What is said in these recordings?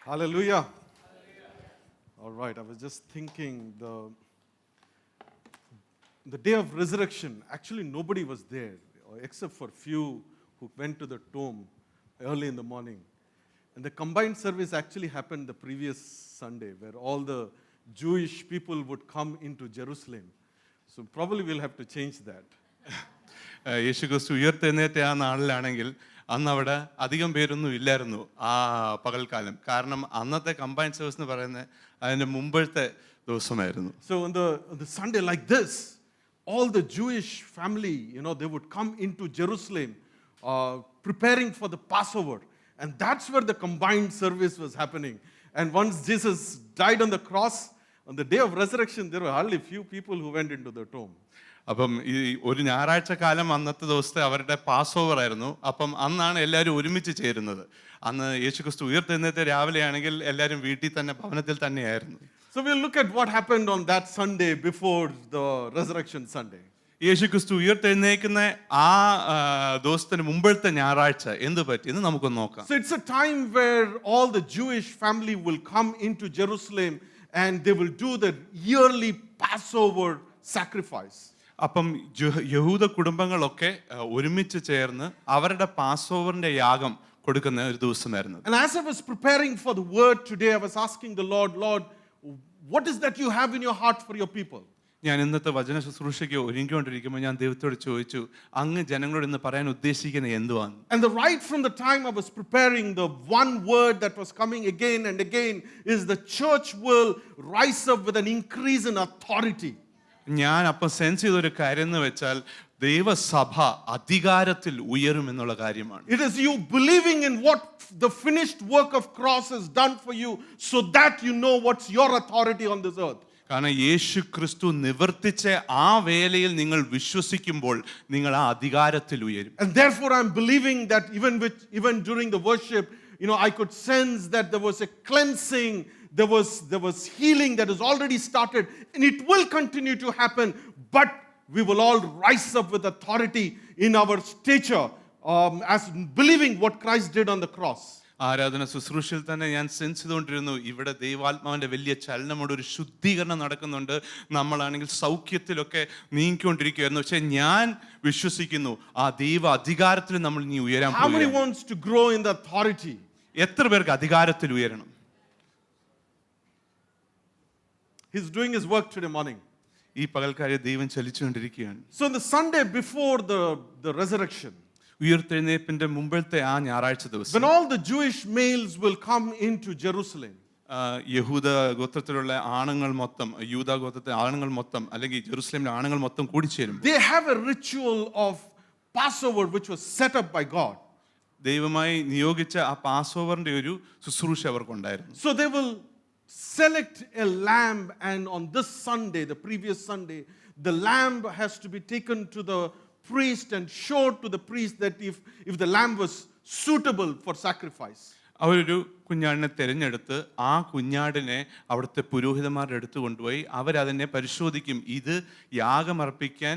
Hallelujah. All right, I was just thinking the day of resurrection, actually nobody was there except for few who went to the tomb early in the morning. And the combined service actually happened the previous Sunday where all the Jewish people would come into Jerusalem. So probably we'll have to change that. യേശുക്രിസ്തു ഉയർത്തെഴുന്നേറ്റ ആ നാളിലാണെങ്കിൽ അന്ന് അവിടെ അധികം പേരൊന്നും ഇല്ലായിരുന്നു ആ പകൽക്കാലം. കാരണം അന്നത്തെ കമ്പൈൻ സർവീസ് എന്ന് പറയുന്നത് അതിൻ്റെ മുമ്പത്തെ ദിവസമായിരുന്നു. So on the Sunday like this, all the Jewish family, they would come into Jerusalem preparing for the Passover. And that's where the combined service was happening. And once Jesus died on the cross, on the day of resurrection, there were hardly few people who went into the tomb. അപ്പം ഈ ഒരു ഞായറാഴ്ച കാലം അന്നത്തെ ദിവസത്തെ അവരുടെ pass over ആയിരുന്നു. അപ്പം അന്നാണ് എല്ലാവരും ഒരുമിച്ച് ചേരുന്നത്. അന്ന് യേശുക്രിസ്തു ഉയർത്തെഴുന്നേറ്റ രാവിലെ ആണെങ്കിൽ എല്ലാവരും വീട്ടിൽ തന്നെ ഭവനത്തിൽ തന്നെയായിരുന്നു. So we'll look at what happened on that Sunday before the resurrection Sunday. യേശുക്രിസ്തു ഉയർത്തെഴുന്നേൽക്കുന്ന ആ ദിവസത്തിന് മുമ്പത്തെ ഞായറാഴ്ച എന്ത് പറ്റി എന്ന് നമുക്കൊന്ന് നോക്കാം. So it's a time where all the Jewish family will come into Jerusalem and they will do the yearly Passover sacrifice. അപ്പം യഹൂദ കുടുംബങ്ങളൊക്കെ ഒരുമിച്ച് ചേർന്ന് അവരുടെ പാസ് ഓവറിന്റെ യാഗം കൊടുക്കുന്ന ഒരു ദിവസമായിരുന്നു. And as I was preparing for the word today, I was asking the Lord, what is that you have in your heart for your people? ഞാൻ ഇന്നത്തെ വചന ശുശ്രൂഷയ്ക്ക് ഒരുങ്ങിക്കൊണ്ടിരിക്കുമ്പോൾ ഞാൻ ദൈവത്തോട് ചോദിച്ചു, അങ്ങ് ജനങ്ങളോട് ഇന്ന് പറയാൻ ഉദ്ദേശിക്കുന്നത് എന്തുവാണ്? And right from the time I was preparing, the one word that was coming again and again is the church will rise up with an increase in authority. ഞാൻ അപ്പം സെൻസ് ചെയ്തൊരു കാര്യം എന്ന് വെച്ചാൽ ദൈവസഭ അധികാരത്തിൽ ഉയരും എന്നുള്ള കാര്യമാണ്. It is you believing in what the finished work of cross has done for you so that you know what's your authority on this earth. കാരണം യേശു ക്രിസ്തു നിവർത്തിച്ച ആ വേലയിൽ നിങ്ങൾ വിശ്വസിക്കുമ്പോൾ നിങ്ങൾ ആ അധികാരത്തിൽ ഉയരും. And therefore I'm believing that even during the worship, I could sense that there was a cleansing, there was healing that has already started, and it will continue to happen, but we will all rise up with authority in our stature as believing what Christ did on the cross. ആരാധന ശുശ്രൂഷയിൽ തന്നെ ഞാൻ sense ചെയ്തുകൊണ്ടിരുന്നു, ഇവിടെ ദൈവാത്മാവിന്റെ വലിയ ചലനമുണ്ട്, ഒരു ശുദ്ധീകരണം നടക്കുന്നുണ്ട്. നമ്മളാണെങ്കിൽ സൗഖ്യത്തിലൊക്കെ നീങ്ങിക്കൊണ്ടിരിക്കുകയായിരുന്നു. പക്ഷെ ഞാൻ വിശ്വസിക്കുന്നു ആ ദൈവ അധികാരത്തിൽ നമ്മൾ ഇനി ഉയരാൻ പോകുന്നു. How many wants to grow in the authority? എത്ര പേർക്ക് അധികാരത്തിൽ ഉയരണം? He's doing his work today morning. ഈ പകൽക്കാരെ ദൈവം ചലിച്ചുകൊണ്ടിരിക്കുകയാണ്. So on the Sunday before the resurrection, ഉയർത്തെഴുന്നേൽപ്പിന്റെ മുമ്പത്തെ ആ ഞായറാഴ്ച ദിവസം, when all the Jewish males will come into Jerusalem, യഹൂദ ഗോത്രത്തിലുള്ള ആണുങ്ങൾ മൊത്തം, യൂദാ ഗോത്രത്തിലെ ആണുങ്ങൾ മൊത്തം അല്ലെങ്കിൽ ജെറുസലേമിലെ ആണുങ്ങൾ മൊത്തം കൂടിച്ചേരും. they have a ritual of Passover which was set up by God. ദൈവമായി നിയോഗിച്ച ആ പാസ് ഓവറിന്റെ ഒരു ശുശ്രൂഷ അവർക്കുണ്ടായിരുന്നു. So they will select a lamb, and on this Sunday, the previous Sunday, the lamb has to be taken to the priest and showed to the priest that if the lamb was suitable for sacrifice. അവരൊരു കുഞ്ഞാടിനെ തിരഞ്ഞെടുത്ത് ആ കുഞ്ഞാടിനെ അവിടുത്തെ പുരോഹിതന്മാരുടെ അടുത്ത് കൊണ്ടുപോയി അവരതിനെ പരിശോധിക്കും, ഇത് യാഗമർപ്പിക്കാൻ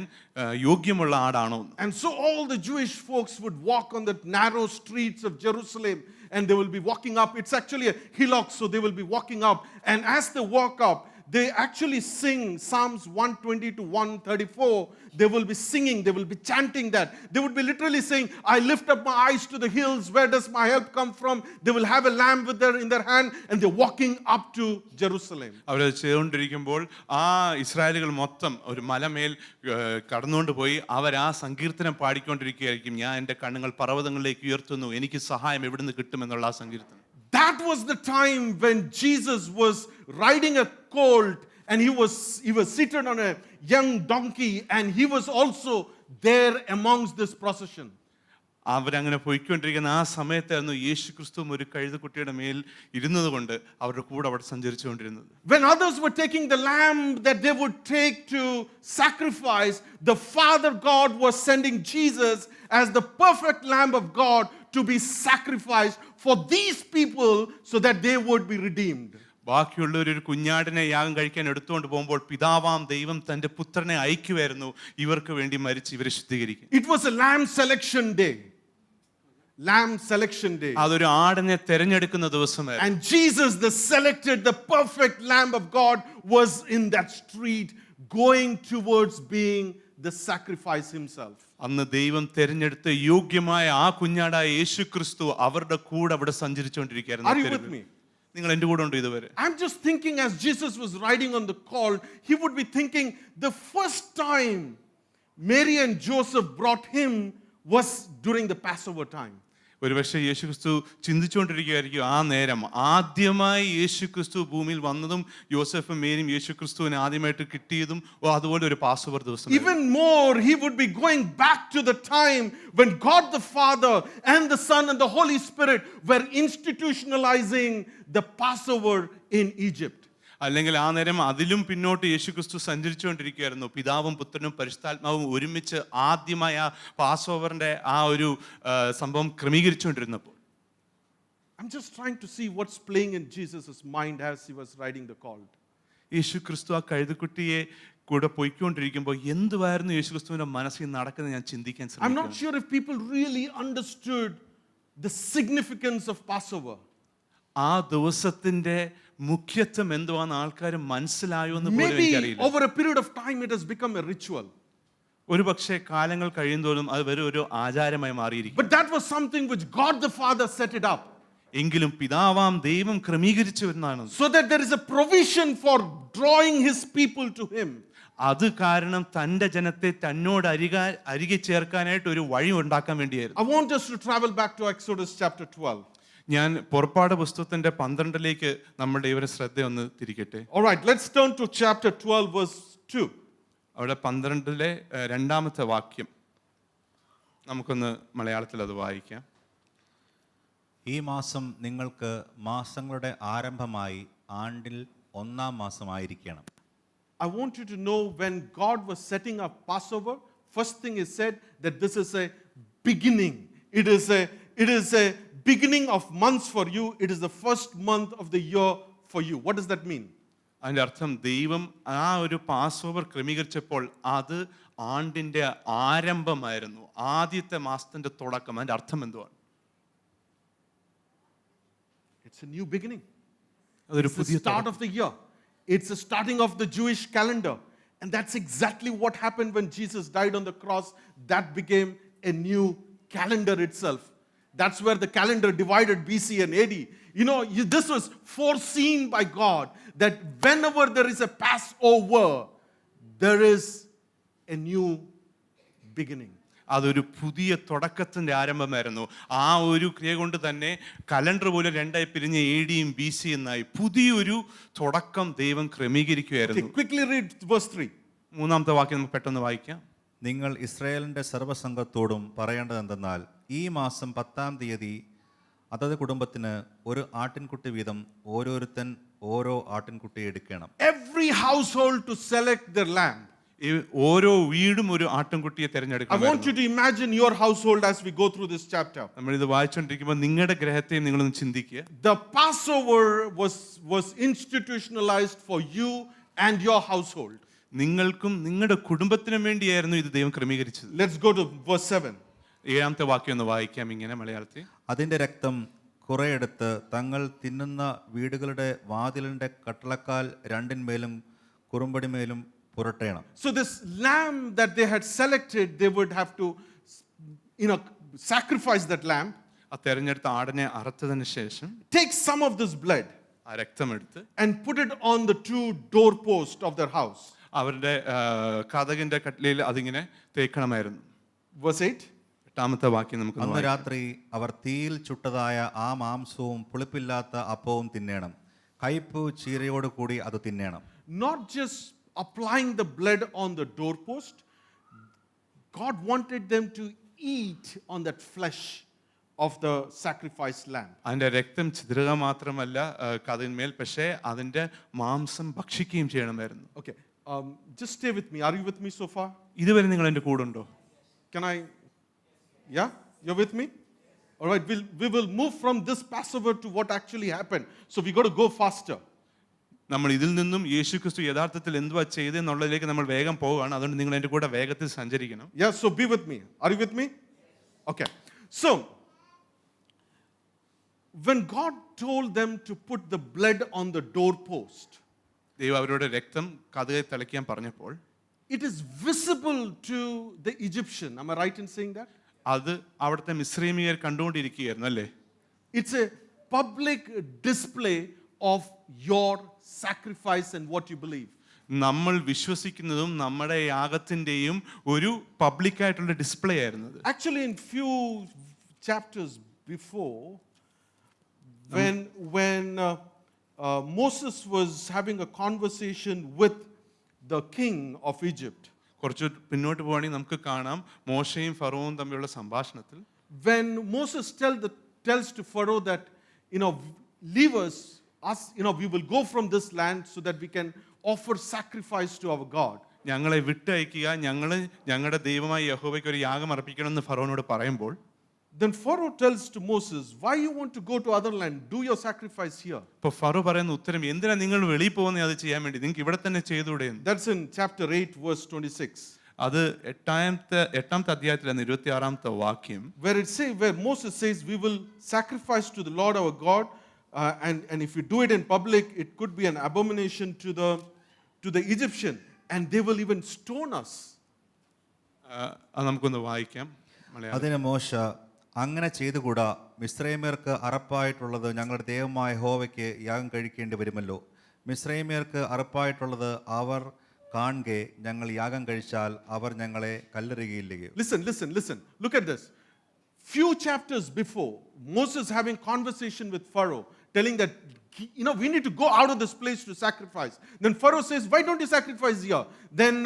യോഗ്യമുള്ള ആടാണോ. And so all the Jewish folks would walk on the narrow streets of Jerusalem, and they will be walking up. It's actually a hillock, so they will be walking up. And as they walk up, they actually sing Psalms 120 to 134. They will be singing, they will be chanting that. They would be literally saying, I lift up my eyes to the hills, where does my help come from? They will have a lamb in their hand, and they're walking up to Jerusalem. അവരത് ചെയ്തുകൊണ്ടിരിക്കുമ്പോൾ ആ ഇസ്രായേലുകൾ മൊത്തം ഒരു മലമേൽ കടന്നുകൊണ്ട് പോയി അവർ ആ സങ്കീർത്തനം പാടിക്കൊണ്ടിരിക്കുകയായിരിക്കും. ഞാൻ എൻ്റെ കണ്ണുകൾ പർവ്വതങ്ങളിലേക്ക് ഉയർത്തുന്നു, എനിക്ക് സഹായം എവിടുന്ന് കിട്ടുമെന്നുള്ള ആ സങ്കീർത്തനം. That was the time when Jesus was riding a colt, and he was seated on a young donkey, and he was also there amongst this procession. അവരങ്ങനെ പോയിക്കൊണ്ടിരിക്കുന്ന ആ സമയത്തായിരുന്നു യേശു ക്രിസ്തു ഒരു കഴുതക്കുട്ടിയുടെ മേൽ ഇരുന്നത് കൊണ്ട് അവരുടെ കൂടെ അവിടെ സഞ്ചരിച്ചുകൊണ്ടിരുന്നത്. When others were taking the lamb that they would take to sacrifice, the Father God was sending Jesus as the perfect Lamb of God to be sacrificed for these people so that they would be redeemed. ബാക്കിയുള്ളവർ ഒരു കുഞ്ഞാടിനെ യാഗം കഴിക്കാൻ എടുത്തുകൊണ്ട് പോകുമ്പോൾ പിതാവാം ദൈവം തന്റെ പുത്രനെ അയക്കുമായിരുന്നു ഇവർക്ക് വേണ്ടി മരിച്ച് ഇവരെ ശുദ്ധീകരിക്കും. It was a lamb selection day. lamb selection day. അതൊരു ആടിനെ തെരഞ്ഞെടുക്കുന്ന ദിവസമായിരുന്നു. And Jesus, the selected, the perfect Lamb of God, was in that street going towards being the sacrifice himself. അന്ന് ദൈവം തെരഞ്ഞെടുത്ത യോഗ്യമായ ആ കുഞ്ഞാടായ യേശു ക്രിസ്തു അവരുടെ കൂടെ അവിടെ Are you with സഞ്ചരിച്ചുകൊണ്ടിരിക്കുകയായിരുന്നു. me? നിങ്ങൾ എൻ്റെ കൂടെ ഉണ്ടോ ഇതുവരെ? I'm just thinking as Jesus was riding on the colt, he would be thinking the first time Mary and Joseph brought him was during the Passover time. ഒരുപക്ഷെ യേശു ക്രിസ്തു ചിന്തിച്ചുകൊണ്ടിരിക്കുകയായിരിക്കും ആ നേരം ആദ്യമായി യേശു ക്രിസ്തു ഭൂമിയിൽ വന്നതും യോസഫും മേരിയും യേശു ക്രിസ്തുവിനെ ആദ്യമായിട്ട് കിട്ടിയതും അതുപോലെ ഒരു പാസ്സോവർ ദിവസം. Even more, he would be going back to the time when God the Father and the Son and the Holy Spirit were institutionalizing the Passover in Egypt. അല്ലെങ്കിൽ ആ നേരം അതിലും പിന്നോട്ട് യേശു ക്രിസ്തു സഞ്ചരിച്ചുകൊണ്ടിരിക്കുകയായിരുന്നു. പിതാവും പുത്രനും പരിശുദ്ധാത്മാവും ഒരുമിച്ച് ആദ്യമായ ആ പാസ്ഓവറിന്റെ ആ ഒരു സംഭവം ക്രമീകരിച്ചുകൊണ്ടിരുന്നപ്പോൾ. I'm just trying to see what's playing in Jesus' mind as he was riding the colt. യേശു ക്രിസ്തു ആ കഴുതക്കുട്ടിയെ കൂടെ പോയിക്കൊണ്ടിരിക്കുമ്പോൾ എന്തുവായിരുന്നു യേശു ക്രിസ്തുവിന്റെ മനസ്സിൽ നടക്കുന്നത് ഞാൻ ചിന്തിക്കാൻ I'm ശ്രമിക്കുന്നു. not sure if people really understood the significance of Passover. ആ ദിവസത്തിന്റെ മുഖ്യത്വം എന്തുവാന്ന് ആൾക്കാർ മനസ്സിലായോ എന്ന് പോലും Maybe എനിക്കറിയില്ല. over a period of time it has become a ritual. ഒരു പക്ഷേ കാലങ്ങൾ കഴിയുന്തോറും അത് വെറും ഒരു ആചാരമായി മാറിയിരിക്കും. But that was something which God the Father set it up. എങ്കിലും പിതാവാം ദൈവം ക്രമീകരിച്ചു വരുന്നതാണ്. So that there is a provision for drawing his people to him. അത് കാരണം തന്റെ ജനത്തെ തന്നോട് അരികെ ചേർക്കാനായിട്ട് ഒരു വഴി ഉണ്ടാക്കാൻ വേണ്ടിയായിരുന്നു. I want us to travel back to Exodus chapter 12. ഞാൻ പുറപ്പാട് പുസ്തകത്തിന്റെ 12 നമ്മുടെ ഇവരെ ശ്രദ്ധ ഒന്ന് തിരിക്കട്ടെ. All right, let's turn to chapter 12 verse 2. അവിടെ 12 രണ്ടാമത്തെ വാക്യം നമുക്കൊന്ന് മലയാളത്തിൽ അത് വായിക്കാം. ഈ മാസം നിങ്ങൾക്ക് മാസങ്ങളുടെ ആരംഭമായി ആണ്ടിൽ 1-ാം മാസമായിരിക്കണം. I want you to know when God was setting up Passover, first thing is said that this is a beginning. It is a beginning of months for you. It is the first month of the year for you. What does that mean? അതിന്റെ അർത്ഥം ദൈവം ആ ഒരു pass over ക്രമീകരിച്ചപ്പോൾ അത് ആണ്ടിന്റെ ആരംഭമായിരുന്നു, ആദ്യത്തെ മാസത്തിന്റെ തുടക്കം. അതിന്റെ അർത്ഥം എന്തുവാണ്? It's a new beginning. അതൊരു It's the പുതിയ start of the year. It's the starting of the Jewish calendar. And that's exactly what happened when Jesus died on the cross. That became a new calendar itself. That's where the calendar divided BC and AD. You know, this was foreseen by God that whenever there is a Passover, there is a new beginning. അതൊരു പുതിയ തുടക്കത്തിന്റെ ആരംഭമായിരുന്നു. ആ ഒരു ക്രിയ കൊണ്ട് തന്നെ calendar പോലെ രണ്ടായി പിരിഞ്ഞ് AD യും BC എന്നായി പുതിയൊരു തുടക്കം ദൈവം ക്രമീകരിക്കുകയായിരുന്നു. Okay, quickly read verse 3. മൂന്നാമത്തെ വാക്യം നമുക്ക് പെട്ടെന്ന് വായിക്കാം. നിങ്ങൾ ഇസ്രായേലിന്റെ സർവ്വസംഘത്തോടും പറയേണ്ടതെന്തെന്നാൽ ഈ മാസം 10-ാം തീയതി അതത് കുടുംബത്തിന് ഒരു ആട്ടിൻകുട്ടി വീതം ഓരോരുത്തൻ ഓരോ ആട്ടിൻകുട്ടി എടുക്കണം. Every household to select their lamb. ഓരോ വീടും ഒരു ആട്ടിൻകുട്ടിയെ I തിരഞ്ഞെടുക്കണം. want you to imagine your household as we go through this chapter. നമ്മൾ ഇത് വായിച്ചുകൊണ്ടിരിക്കുമ്പോൾ നിങ്ങളുടെ ഗ്രഹത്തെയും നിങ്ങളൊന്ന് ചിന്തിക്കുക. The Passover was institutionalized for you and your household. നിങ്ങൾക്കും നിങ്ങളുടെ കുടുംബത്തിനും വേണ്ടിയായിരുന്നു ഇത് ദൈവം ക്രമീകരിച്ചത്. Let's go to verse 7. 7ാമത്തെ വാക്യം ഒന്ന് വായിക്കാം ഇങ്ങനെ മലയാളത്തിൽ. അതിൻ്റെ രക്തം കുറെ എടുത്ത് തങ്ങൾ തിന്നുന്ന വീടുകളുടെ വാതിലിൻ്റെ കട്ടളക്കാൽ രണ്ടിന്മേലും കുറുമ്പടിമേലും പുരട്ടേണം. So this lamb that they had selected, they would have to, sacrifice that lamb. ആ തെരഞ്ഞെടുത്ത ആടിനെ അറുത്തതിന് ശേഷം Take some of this blood ആ രക്തമെടുത്ത് and put it on the two doorposts of their house. അവരുടെ കതകിന്റെ കട്ടിലയിൽ അതിങ്ങനെ തേക്കണമായിരുന്നു. Verse 8. 8ാമത്തെ വാക്യം നമുക്ക് അന്ന് രാത്രി അവർ തീയിൽ ചുട്ടതായ ആ മാംസവും പുളിപ്പില്ലാത്ത അപ്പവും തിന്നേണം. കയ്പ് ചീരയോട് കൂടി അത് തിന്നേണം. Not just applying the blood on the doorpost, God wanted them to eat on that flesh of the sacrificed lamb. അതിന്റെ രക്തം ചിതറുക മാത്രമല്ല കതിന്മേൽ, പക്ഷേ അതിന്റെ മാംസം ഭക്ഷിക്കുകയും ചെയ്യണമായിരുന്നു. Okay, just stay with me. Are you with me so far? ഇതുവരെ നിങ്ങൾ എൻ്റെ കൂടെ ഉണ്ടോ? Can I? Yeah, you're with me? All right, we will move from this Passover to what actually happened. So we got to go faster. നമ്മൾ ഇതിൽ നിന്നും യേശു ക്രിസ്തു യഥാർത്ഥത്തിൽ എന്തുവാ ചെയ്തെന്നുള്ളതിലേക്ക് നമ്മൾ വേഗം പോവുകയാണ്. അതുകൊണ്ട് നിങ്ങൾ എൻ്റെ കൂടെ വേഗത്തിൽ സഞ്ചരിക്കണം. Yeah, so be with me. Are you with me? Okay. So when God told them to put the blood on the doorpost, ദൈവം അവരോട് രക്തം കതകെ തളിക്കാൻ പറഞ്ഞപ്പോൾ it is visible to the Egyptian. Am I right in saying that? അത് അവിടുത്തെ മിസ്രൈമിയർ കണ്ടുകൊണ്ടിരിക്കുകയായിരുന്നു അല്ലേ? It's a public display of your sacrifice and what you believe. നമ്മൾ വിശ്വസിക്കുന്നതും നമ്മുടെ യാഗത്തിന്റെയും ഒരു പബ്ലിക്കായിട്ടുള്ള ഡിസ്പ്ലേ ആയിരുന്നത്. Actually, in few chapters before, when Moses was having a conversation with the king of Egypt, കുറച്ച് പിന്നോട്ട് പോവുകയാണെങ്കിൽ നമുക്ക് കാണാം മോശയും ഫറവോവും തമ്മിലുള്ള സംഭാഷണത്തിൽ when Moses tells to Pharaoh that, leave us, we will go from this land so that we can offer sacrifice to our God. ഞങ്ങളെ വിട്ടയക്കുക, ഞങ്ങളുടെ ദൈവമായ യഹോവയ്ക്ക് ഒരു യാഗം അർപ്പിക്കണമെന്ന് ഫറവോനോട് പറയുമ്പോൾ Then Pharaoh tells to Moses, why you want to go to other land? Do your sacrifice here. ഇപ്പോൾ Faro പറയുന്ന ഉത്തരം, എന്തിനാ നിങ്ങൾ വെളിയിൽ പോകുന്നത് അത് ചെയ്യാൻ വേണ്ടി? നിങ്ങൾക്ക് ഇവിടെ തന്നെ ചെയ്തുകൂടെ? That's in chapter 8 verse 26. അത് എട്ടാമത്തെ അധ്യായത്തിലാണ് 26ാമത്തെ വാക്യം, where Moses says, we will sacrifice to the Lord our God, and if we do it in public, it could be an abomination to the Egyptian, and they will even stone us. അത് നമുക്കൊന്ന് വായിക്കാം മലയാളം. അതിന് മോശ, അങ്ങനെ ചെയ്തുകൂടാ, മിസ്രൈമ്യർക്ക് അറപ്പായിട്ടുള്ളത് ഞങ്ങളുടെ ദൈവമായ യഹോവയ്ക്ക് യാഗം കഴിക്കേണ്ടി വരുമല്ലോ. മിസ്രൈമ്യർക്ക് അറപ്പായിട്ടുള്ളത് അവർ കാണെ ഞങ്ങൾ യാഗം കഴിച്ചാൽ അവർ ഞങ്ങളെ കല്ലെറിയുകയില്ലയോ? Listen. Look at this. Few chapters before, Moses having conversation with Pharaoh, telling that, we need to go out of this place to sacrifice. Then Pharaoh says, why don't you sacrifice here? Then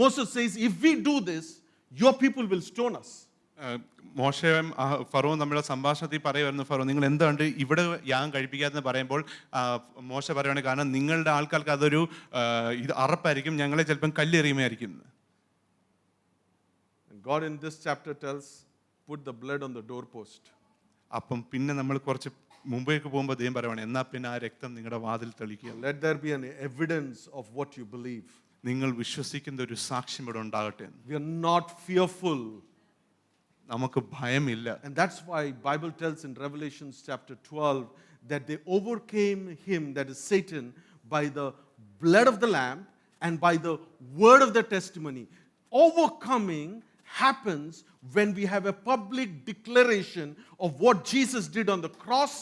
Moses says, if we do this, your people will stone us. മോശയും ഫറോവും തമ്മിലുള്ള സംഭാഷണത്തിൽ പറയുമായിരുന്നു, Faro നിങ്ങൾ എന്തുകൊണ്ട് ഇവിടെ യാഗം കഴിപ്പിക്കാതെന്ന് പറയുമ്പോൾ മോശ പറയുകയാണ്, കാരണം നിങ്ങളുടെ ആൾക്കാർക്ക് അതൊരു ഇത് അറപ്പായിരിക്കും, ഞങ്ങളെ ചിലപ്പം കല്ലെറിയുമായിരിക്കും. God in this chapter tells, put the blood on the doorpost. അപ്പം പിന്നെ നമ്മൾ കുറച്ച് മുമ്പേക്ക് പോകുമ്പോൾ ദൈവം പറയുവാണ്, എന്നാ പിന്നെ ആ രക്തം നിങ്ങളുടെ വാതിൽ തെളിക്കുക. Let there be an evidence of what you believe. നിങ്ങൾ വിശ്വസിക്കുന്ന ഒരു സാക്ഷ്യം ഇവിടെ ഉണ്ടാകട്ടെ. We are not fearful. നമുക്ക് ഭയമില്ല. And that's why Bible tells in Revelation chapter 12 that they overcame him, that is Satan, by the blood of the Lamb and by the word of their testimony. Overcoming happens when we have a public declaration of what Jesus did on the cross,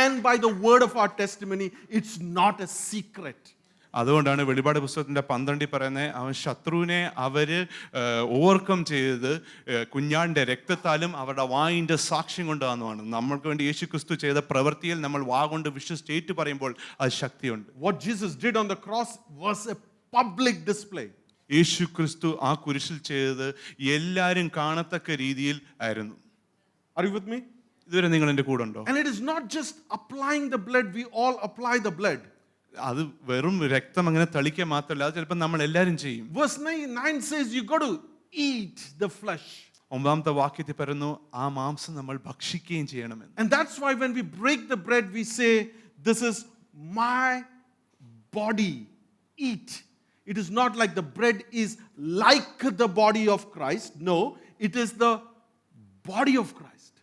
and by the word of our testimony. It's not a secret. അതുകൊണ്ടാണ് വെളിപാട് പുസ്തകത്തിന്റെ 12 പറയുന്നത്, അവൻ ശത്രുവിനെ അവര് overcome ചെയ്തത് കുഞ്ഞാടിന്റെ രക്തത്താലും അവരുടെ വായിന്റെ സാക്ഷ്യം കൊണ്ടാണെന്നാണ്. നമ്മൾക്ക് വേണ്ടി യേശു ക്രിസ്തു ചെയ്ത പ്രവൃത്തിയിൽ നമ്മൾ വാ കൊണ്ട് വിശ്വസിച്ച് പറയുമ്പോൾ അത് ശക്തിയുണ്ട്. What Jesus did on the cross was a public display. യേശു ക്രിസ്തു ആ കുരിശിൽ ചെയ്തത് എല്ലാവരും കാണത്തക്ക രീതിയിൽ ആയിരുന്നു. Are you with me? ഇതുവരെ നിങ്ങൾ എൻ്റെ കൂടെ ഉണ്ടോ? And it is not just applying the blood, we all apply the blood. അത് വെറും രക്തം അങ്ങനെ തളിക്കുക മാത്രമല്ല, അത് ചിലപ്പോൾ നമ്മൾ എല്ലാവരും ചെയ്യും. Verse 9 says you got to eat the flesh. 9ാമത്തെ വാക്യത്തിൽ പറയുന്നു, ആ മാംസം നമ്മൾ ഭക്ഷിക്കുകയും ചെയ്യണമെന്ന്. And that's why when we break the bread, we say, this is my body, eat. It is not like the bread is like the body of Christ. No, it is the body of Christ.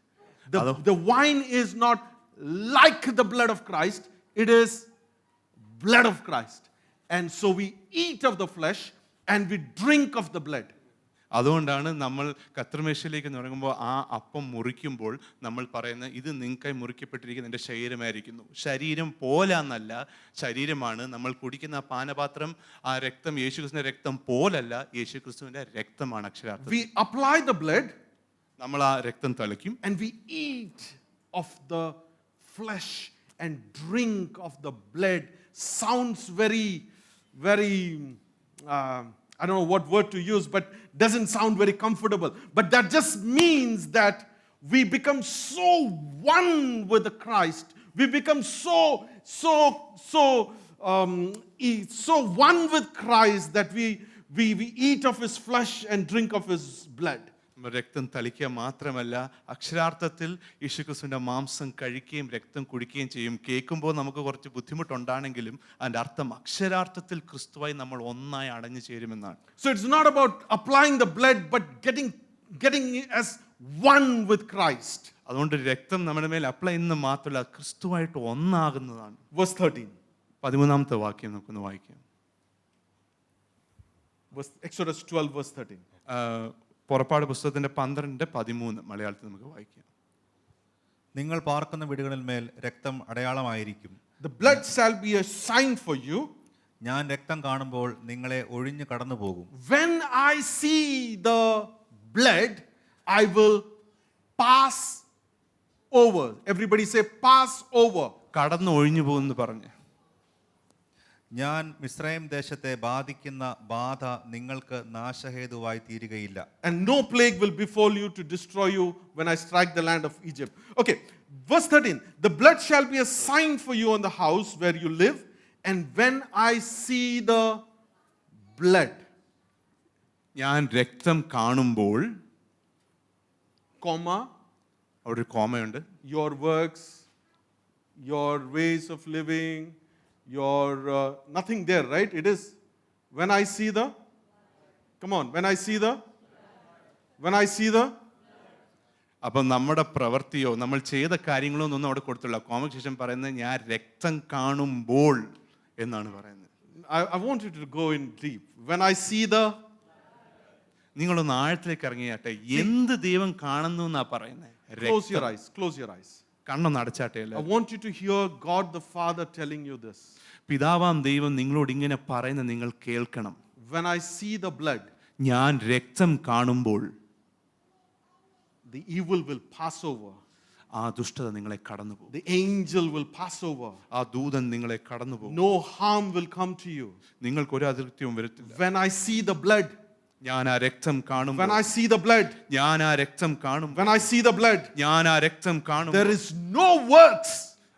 The wine is not like the blood of Christ. It is blood of Christ. And so we eat of the flesh and we drink of the blood. അതുകൊണ്ടാണ് നമ്മൾ കർത്തൃമേശയിലേക്ക് തുടങ്ങുമ്പോൾ ആ അപ്പം മുറിക്കുമ്പോൾ നമ്മൾ പറയുന്നത്, ഇത് നിങ്ങൾക്കായി മുറിക്കപ്പെട്ടിരിക്കുന്ന എൻ്റെ ശരീരമായിരിക്കുന്നു. ശരീരം പോലാന്നല്ല, ശരീരമാണ്. നമ്മൾ കുടിക്കുന്ന ആ പാനപാത്രം, ആ രക്തം യേശുക്രിസ്തുവിന്റെ രക്തം പോലല്ല, യേശുക്രിസ്തുവിന്റെ രക്തമാണ് അക്ഷരാർത്ഥത്തിൽ. We apply the blood, നമ്മൾ ആ രക്തം തളിക്കും, and we eat of the flesh and drink of the blood. Sounds very I don't know what word to use, but doesn't sound very comfortable. But that just means that we become so one with the Christ. We become so one with Christ that we eat of his flesh and drink of his blood. രക്തം തളിക്കുക മാത്രമല്ല, അക്ഷരാർത്ഥത്തിൽ യേശുക്രിസ്തുവിന്റെ മാംസം കഴിക്കുകയും രക്തം കുടിക്കുകയും ചെയ്യും. കേൾക്കുമ്പോൾ നമുക്ക് കുറച്ച് ബുദ്ധിമുട്ടുണ്ടാണെങ്കിലും അതിന്റെ അർത്ഥം അക്ഷരാർത്ഥത്തിൽ ക്രിസ്തുവായി നമ്മൾ ഒന്നായി അടഞ്ഞു ചേരുമെന്നാണ്. So it's not about applying the blood, but getting as one with Christ. അതുകൊണ്ട് രക്തം നമ്മുടെ മേൽ അപ്ലൈ ചെയ്യുന്നത് മാത്രമല്ല, ക്രിസ്തുവായിട്ട് ഒന്നാകുന്നതാണ്. Verse 13. 13-ാമത്തെ വാക്യം നമുക്കൊന്ന് വായിക്കാം. Exodus 12, verse 13. പുറപ്പാട് പുസ്തകത്തിന്റെ 12:13 മലയാളത്തിൽ നമുക്ക് വായിക്കാം. നിങ്ങൾ പാർക്കുന്ന വീടുകളിൽ മേൽ രക്തം അടയാളമായിരിക്കും. The blood shall be a sign for you. ഞാൻ രക്തം കാണുമ്പോൾ നിങ്ങളെ ഒഴിഞ്ഞു കടന്നു പോകും. When I see the blood, I will pass over. Everybody say pass over. കടന്നു ഒഴിഞ്ഞു പോകുമെന്ന് പറഞ്ഞ്. ഞാൻ മിസ്രയീം ദേശത്തെ ബാധിക്കുന്ന ബാധ നിങ്ങൾക്ക് നാശഹേതുവായി തീരുകയില്ല. And no plague will befall you to destroy you when I strike the land of Egypt. Okay, verse 13. The blood shall be a sign for you on the house where you live, and when I see the blood, ഞാൻ രക്തം കാണുമ്പോൾ, comma, അവിടെ ഒരു കോമയുണ്ട്, your works, your ways of living, your nothing there, right? It is when I see the, come on, when I see the, അപ്പം നമ്മുടെ പ്രവൃത്തിയോ നമ്മൾ ചെയ്ത കാര്യങ്ങളോ ഒന്നും അവിടെ കൊടുത്തുള്ള കോമയ്ക്ക് ശേഷം പറയുന്നത് ഞാൻ രക്തം കാണുമ്പോൾ എന്നാണ് പറയുന്നത്. I want you to go in deep. When I see the, നിങ്ങളൊന്ന് ആഴത്തിലേക്ക് ഇറങ്ങിയാട്ടെ. എന്ത് ദൈവം കാണുന്നു എന്നാ പറയുന്നത്? close your eyes, close your eyes. കണ്ണൊന്ന് അടച്ചാട്ടെ. I want you to hear God the Father telling you this. പിതാവാം ദൈവം നിങ്ങളോട് ഇങ്ങനെ പറയുന്നത് നിങ്ങൾ കേൾക്കണം. When I see the blood, ഞാൻ രക്തം കാണുമ്പോൾ the evil will pass over. ആ ദുഷ്ടത നിങ്ങളെ കടന്നു പോകും. The angel will pass over. ആ ദൂതൻ നിങ്ങളെ കടന്നു പോകും. No harm will come to you. നിങ്ങൾക്ക് ഒരു അതിർത്തിയും വരത്തില്ല. When I see the blood, ഞാൻ ആ രക്തം കാണും. when I see the blood, ഞാൻ ആ രക്തം കാണും. when I see the blood, ഞാൻ ആ രക്തം കാണും. there is no works.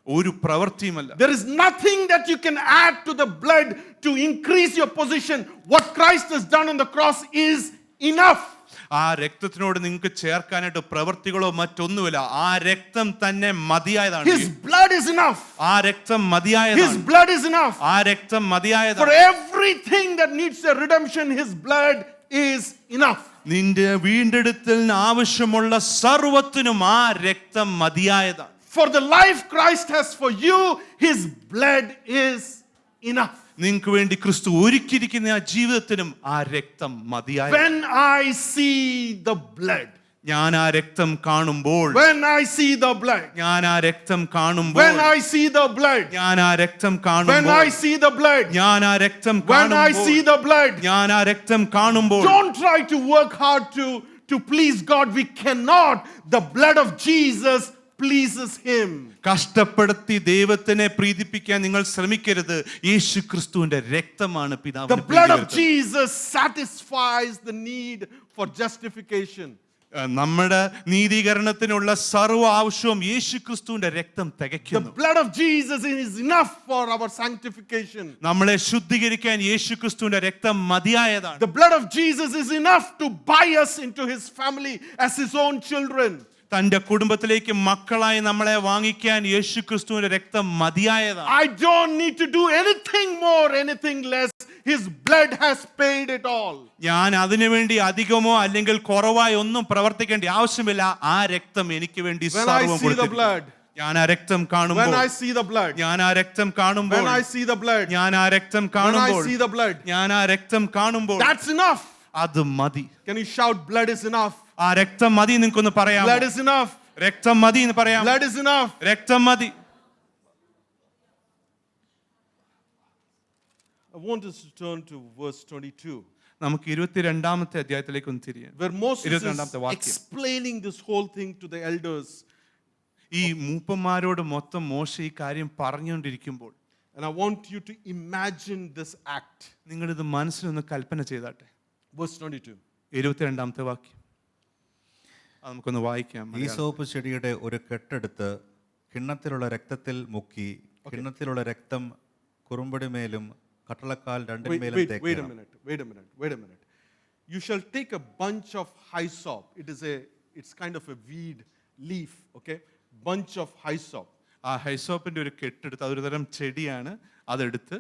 ഒരു പ്രവൃത്തിയുമല്ല. There is nothing that you can add to the blood to increase your position. What Christ has done on the cross is enough. ആ രക്തത്തിനോട് നിങ്ങൾക്ക് ചേർക്കാനായിട്ട് പ്രവൃത്തികളോ മറ്റൊന്നുമില്ല. ആ രക്തം തന്നെ മതിയായതാണ്. His blood is enough. ആ രക്തം His മതിയായതാണ്. blood is enough. ആ രക്തം For മതിയായതാണ്. everything that needs a redemption, His blood is enough. നിന്റെ വീണ്ടെടുത്തലിന് ആവശ്യമുള്ള സർവ്വത്തിനും ആ രക്തം മതിയായതാണ്. For the life Christ has for you, His blood is enough. നിങ്ങൾക്ക് വേണ്ടി ക്രിസ്തു ഒരുക്കിയിരിക്കുന്ന ആ ജീവിതത്തിനും ആ രക്തം മതിയായ. When I see the blood, ഞാൻ ആ രക്തം കാണുമ്പോൾ, when I see the blood, ഞാൻ ആ രക്തം കാണുമ്പോൾ, when I see the blood, ഞാൻ ആ രക്തം when കാണുമ്പോൾ, I see the blood, ഞാൻ ആ രക്തം when I see കാണുമ്പോൾ, the blood, ഞാൻ ആ രക്തം കാണുമ്പോൾ. don't try to work hard to please God. We cannot. The blood of Jesus pleases Him. കഷ്ടപ്പെടുത്തി ദൈവത്തിനെ പ്രീതിപ്പിക്കാൻ നിങ്ങൾ ശ്രമിക്കരുത്. യേശു ക്രിസ്തുവിന്റെ രക്തമാണ് The പിതാവിനെ blood of പ്രീതിപ്പെടുത്തുന്നത്. Jesus satisfies the need for justification. നമ്മുടെ നീതീകരണത്തിനുള്ള സർവ്വ ആവശ്യവും യേശു ക്രിസ്തുവിന്റെ രക്തം The തികയ്ക്കുന്നു. blood of Jesus is enough for our sanctification. നമ്മളെ ശുദ്ധീകരിക്കാൻ യേശു ക്രിസ്തുവിന്റെ രക്തം മതിയായതാണ്. The blood of Jesus is enough to buy us into His family as His own children. തന്റെ കുടുംബത്തിലേക്ക് മക്കളായി നമ്മളെ വാങ്ങിക്കാൻ യേശു ക്രിസ്തുവിന്റെ രക്തം മതിയായതാണ്. I don't need to do anything more, anything less. His blood has paid it all. ഞാൻ അതിനുവേണ്ടി അധികമോ അല്ലെങ്കിൽ കുറവായി ഒന്നും പ്രവർത്തിക്കേണ്ട ആവശ്യമില്ല. ആ രക്തം എനിക്ക് വേണ്ടി When I സർവ്വം see the കൊടുത്തിരിക്കുന്നു. blood, ഞാൻ ആ രക്തം when കാണുമ്പോൾ, I see the blood, ഞാൻ ആ രക്തം കാണുമ്പോൾ, when I see the blood, ഞാൻ ആ രക്തം when I കാണുമ്പോൾ, see the blood, ഞാൻ ആ രക്തം കാണുമ്പോൾ, that's enough. അത് മതി. Can you shout, blood is enough? ആ രക്തം മതി. നിങ്ങൾക്കൊന്ന് പറയാം, Blood is enough. രക്തം മതി എന്ന് പറയാം. Blood is enough. രക്തം മതി. I want us to turn to verse 22. നമുക്ക് 22-ാമത്തെ അധ്യായത്തിലേക്ക് ഒന്ന് തിരിയാം. Where Moses is 22-ാമത്തെ വാക്യം. explaining this whole thing to the elders. ഈ മൂപ്പന്മാരോട് മൊത്തം മോശ ഈ കാര്യം പറഞ്ഞുകൊണ്ടിരിക്കുമ്പോൾ And I want you to imagine this act. നിങ്ങളിത് മനസ്സിലൊന്ന് കൽപ്പന ചെയ്താട്ടെ. Verse 22. 22-ാമത്തെ വാക്യം അത് നമുക്കൊന്ന് വായിക്കാം. ഈസോപ്പ് ചെടിയുടെ ഒരു കെട്ടെടുത്ത് കിണ്ണത്തിലുള്ള രക്തത്തിൽ മുക്കി കിണ്ണത്തിലുള്ള രക്തം കുറുമ്പടിമേലും കട്ടളക്കാൽ രണ്ടിന്മേലും Wait a തേക്കണം. minute. You shall take a bunch of hyssop. It's kind of a weed leaf, okay? Bunch of hyssop. ആ ഹൈസോപ്പിന്റെ ഒരു കെട്ടെടുത്ത്, അതൊരു തരം ചെടിയാണ്, അതെടുത്ത്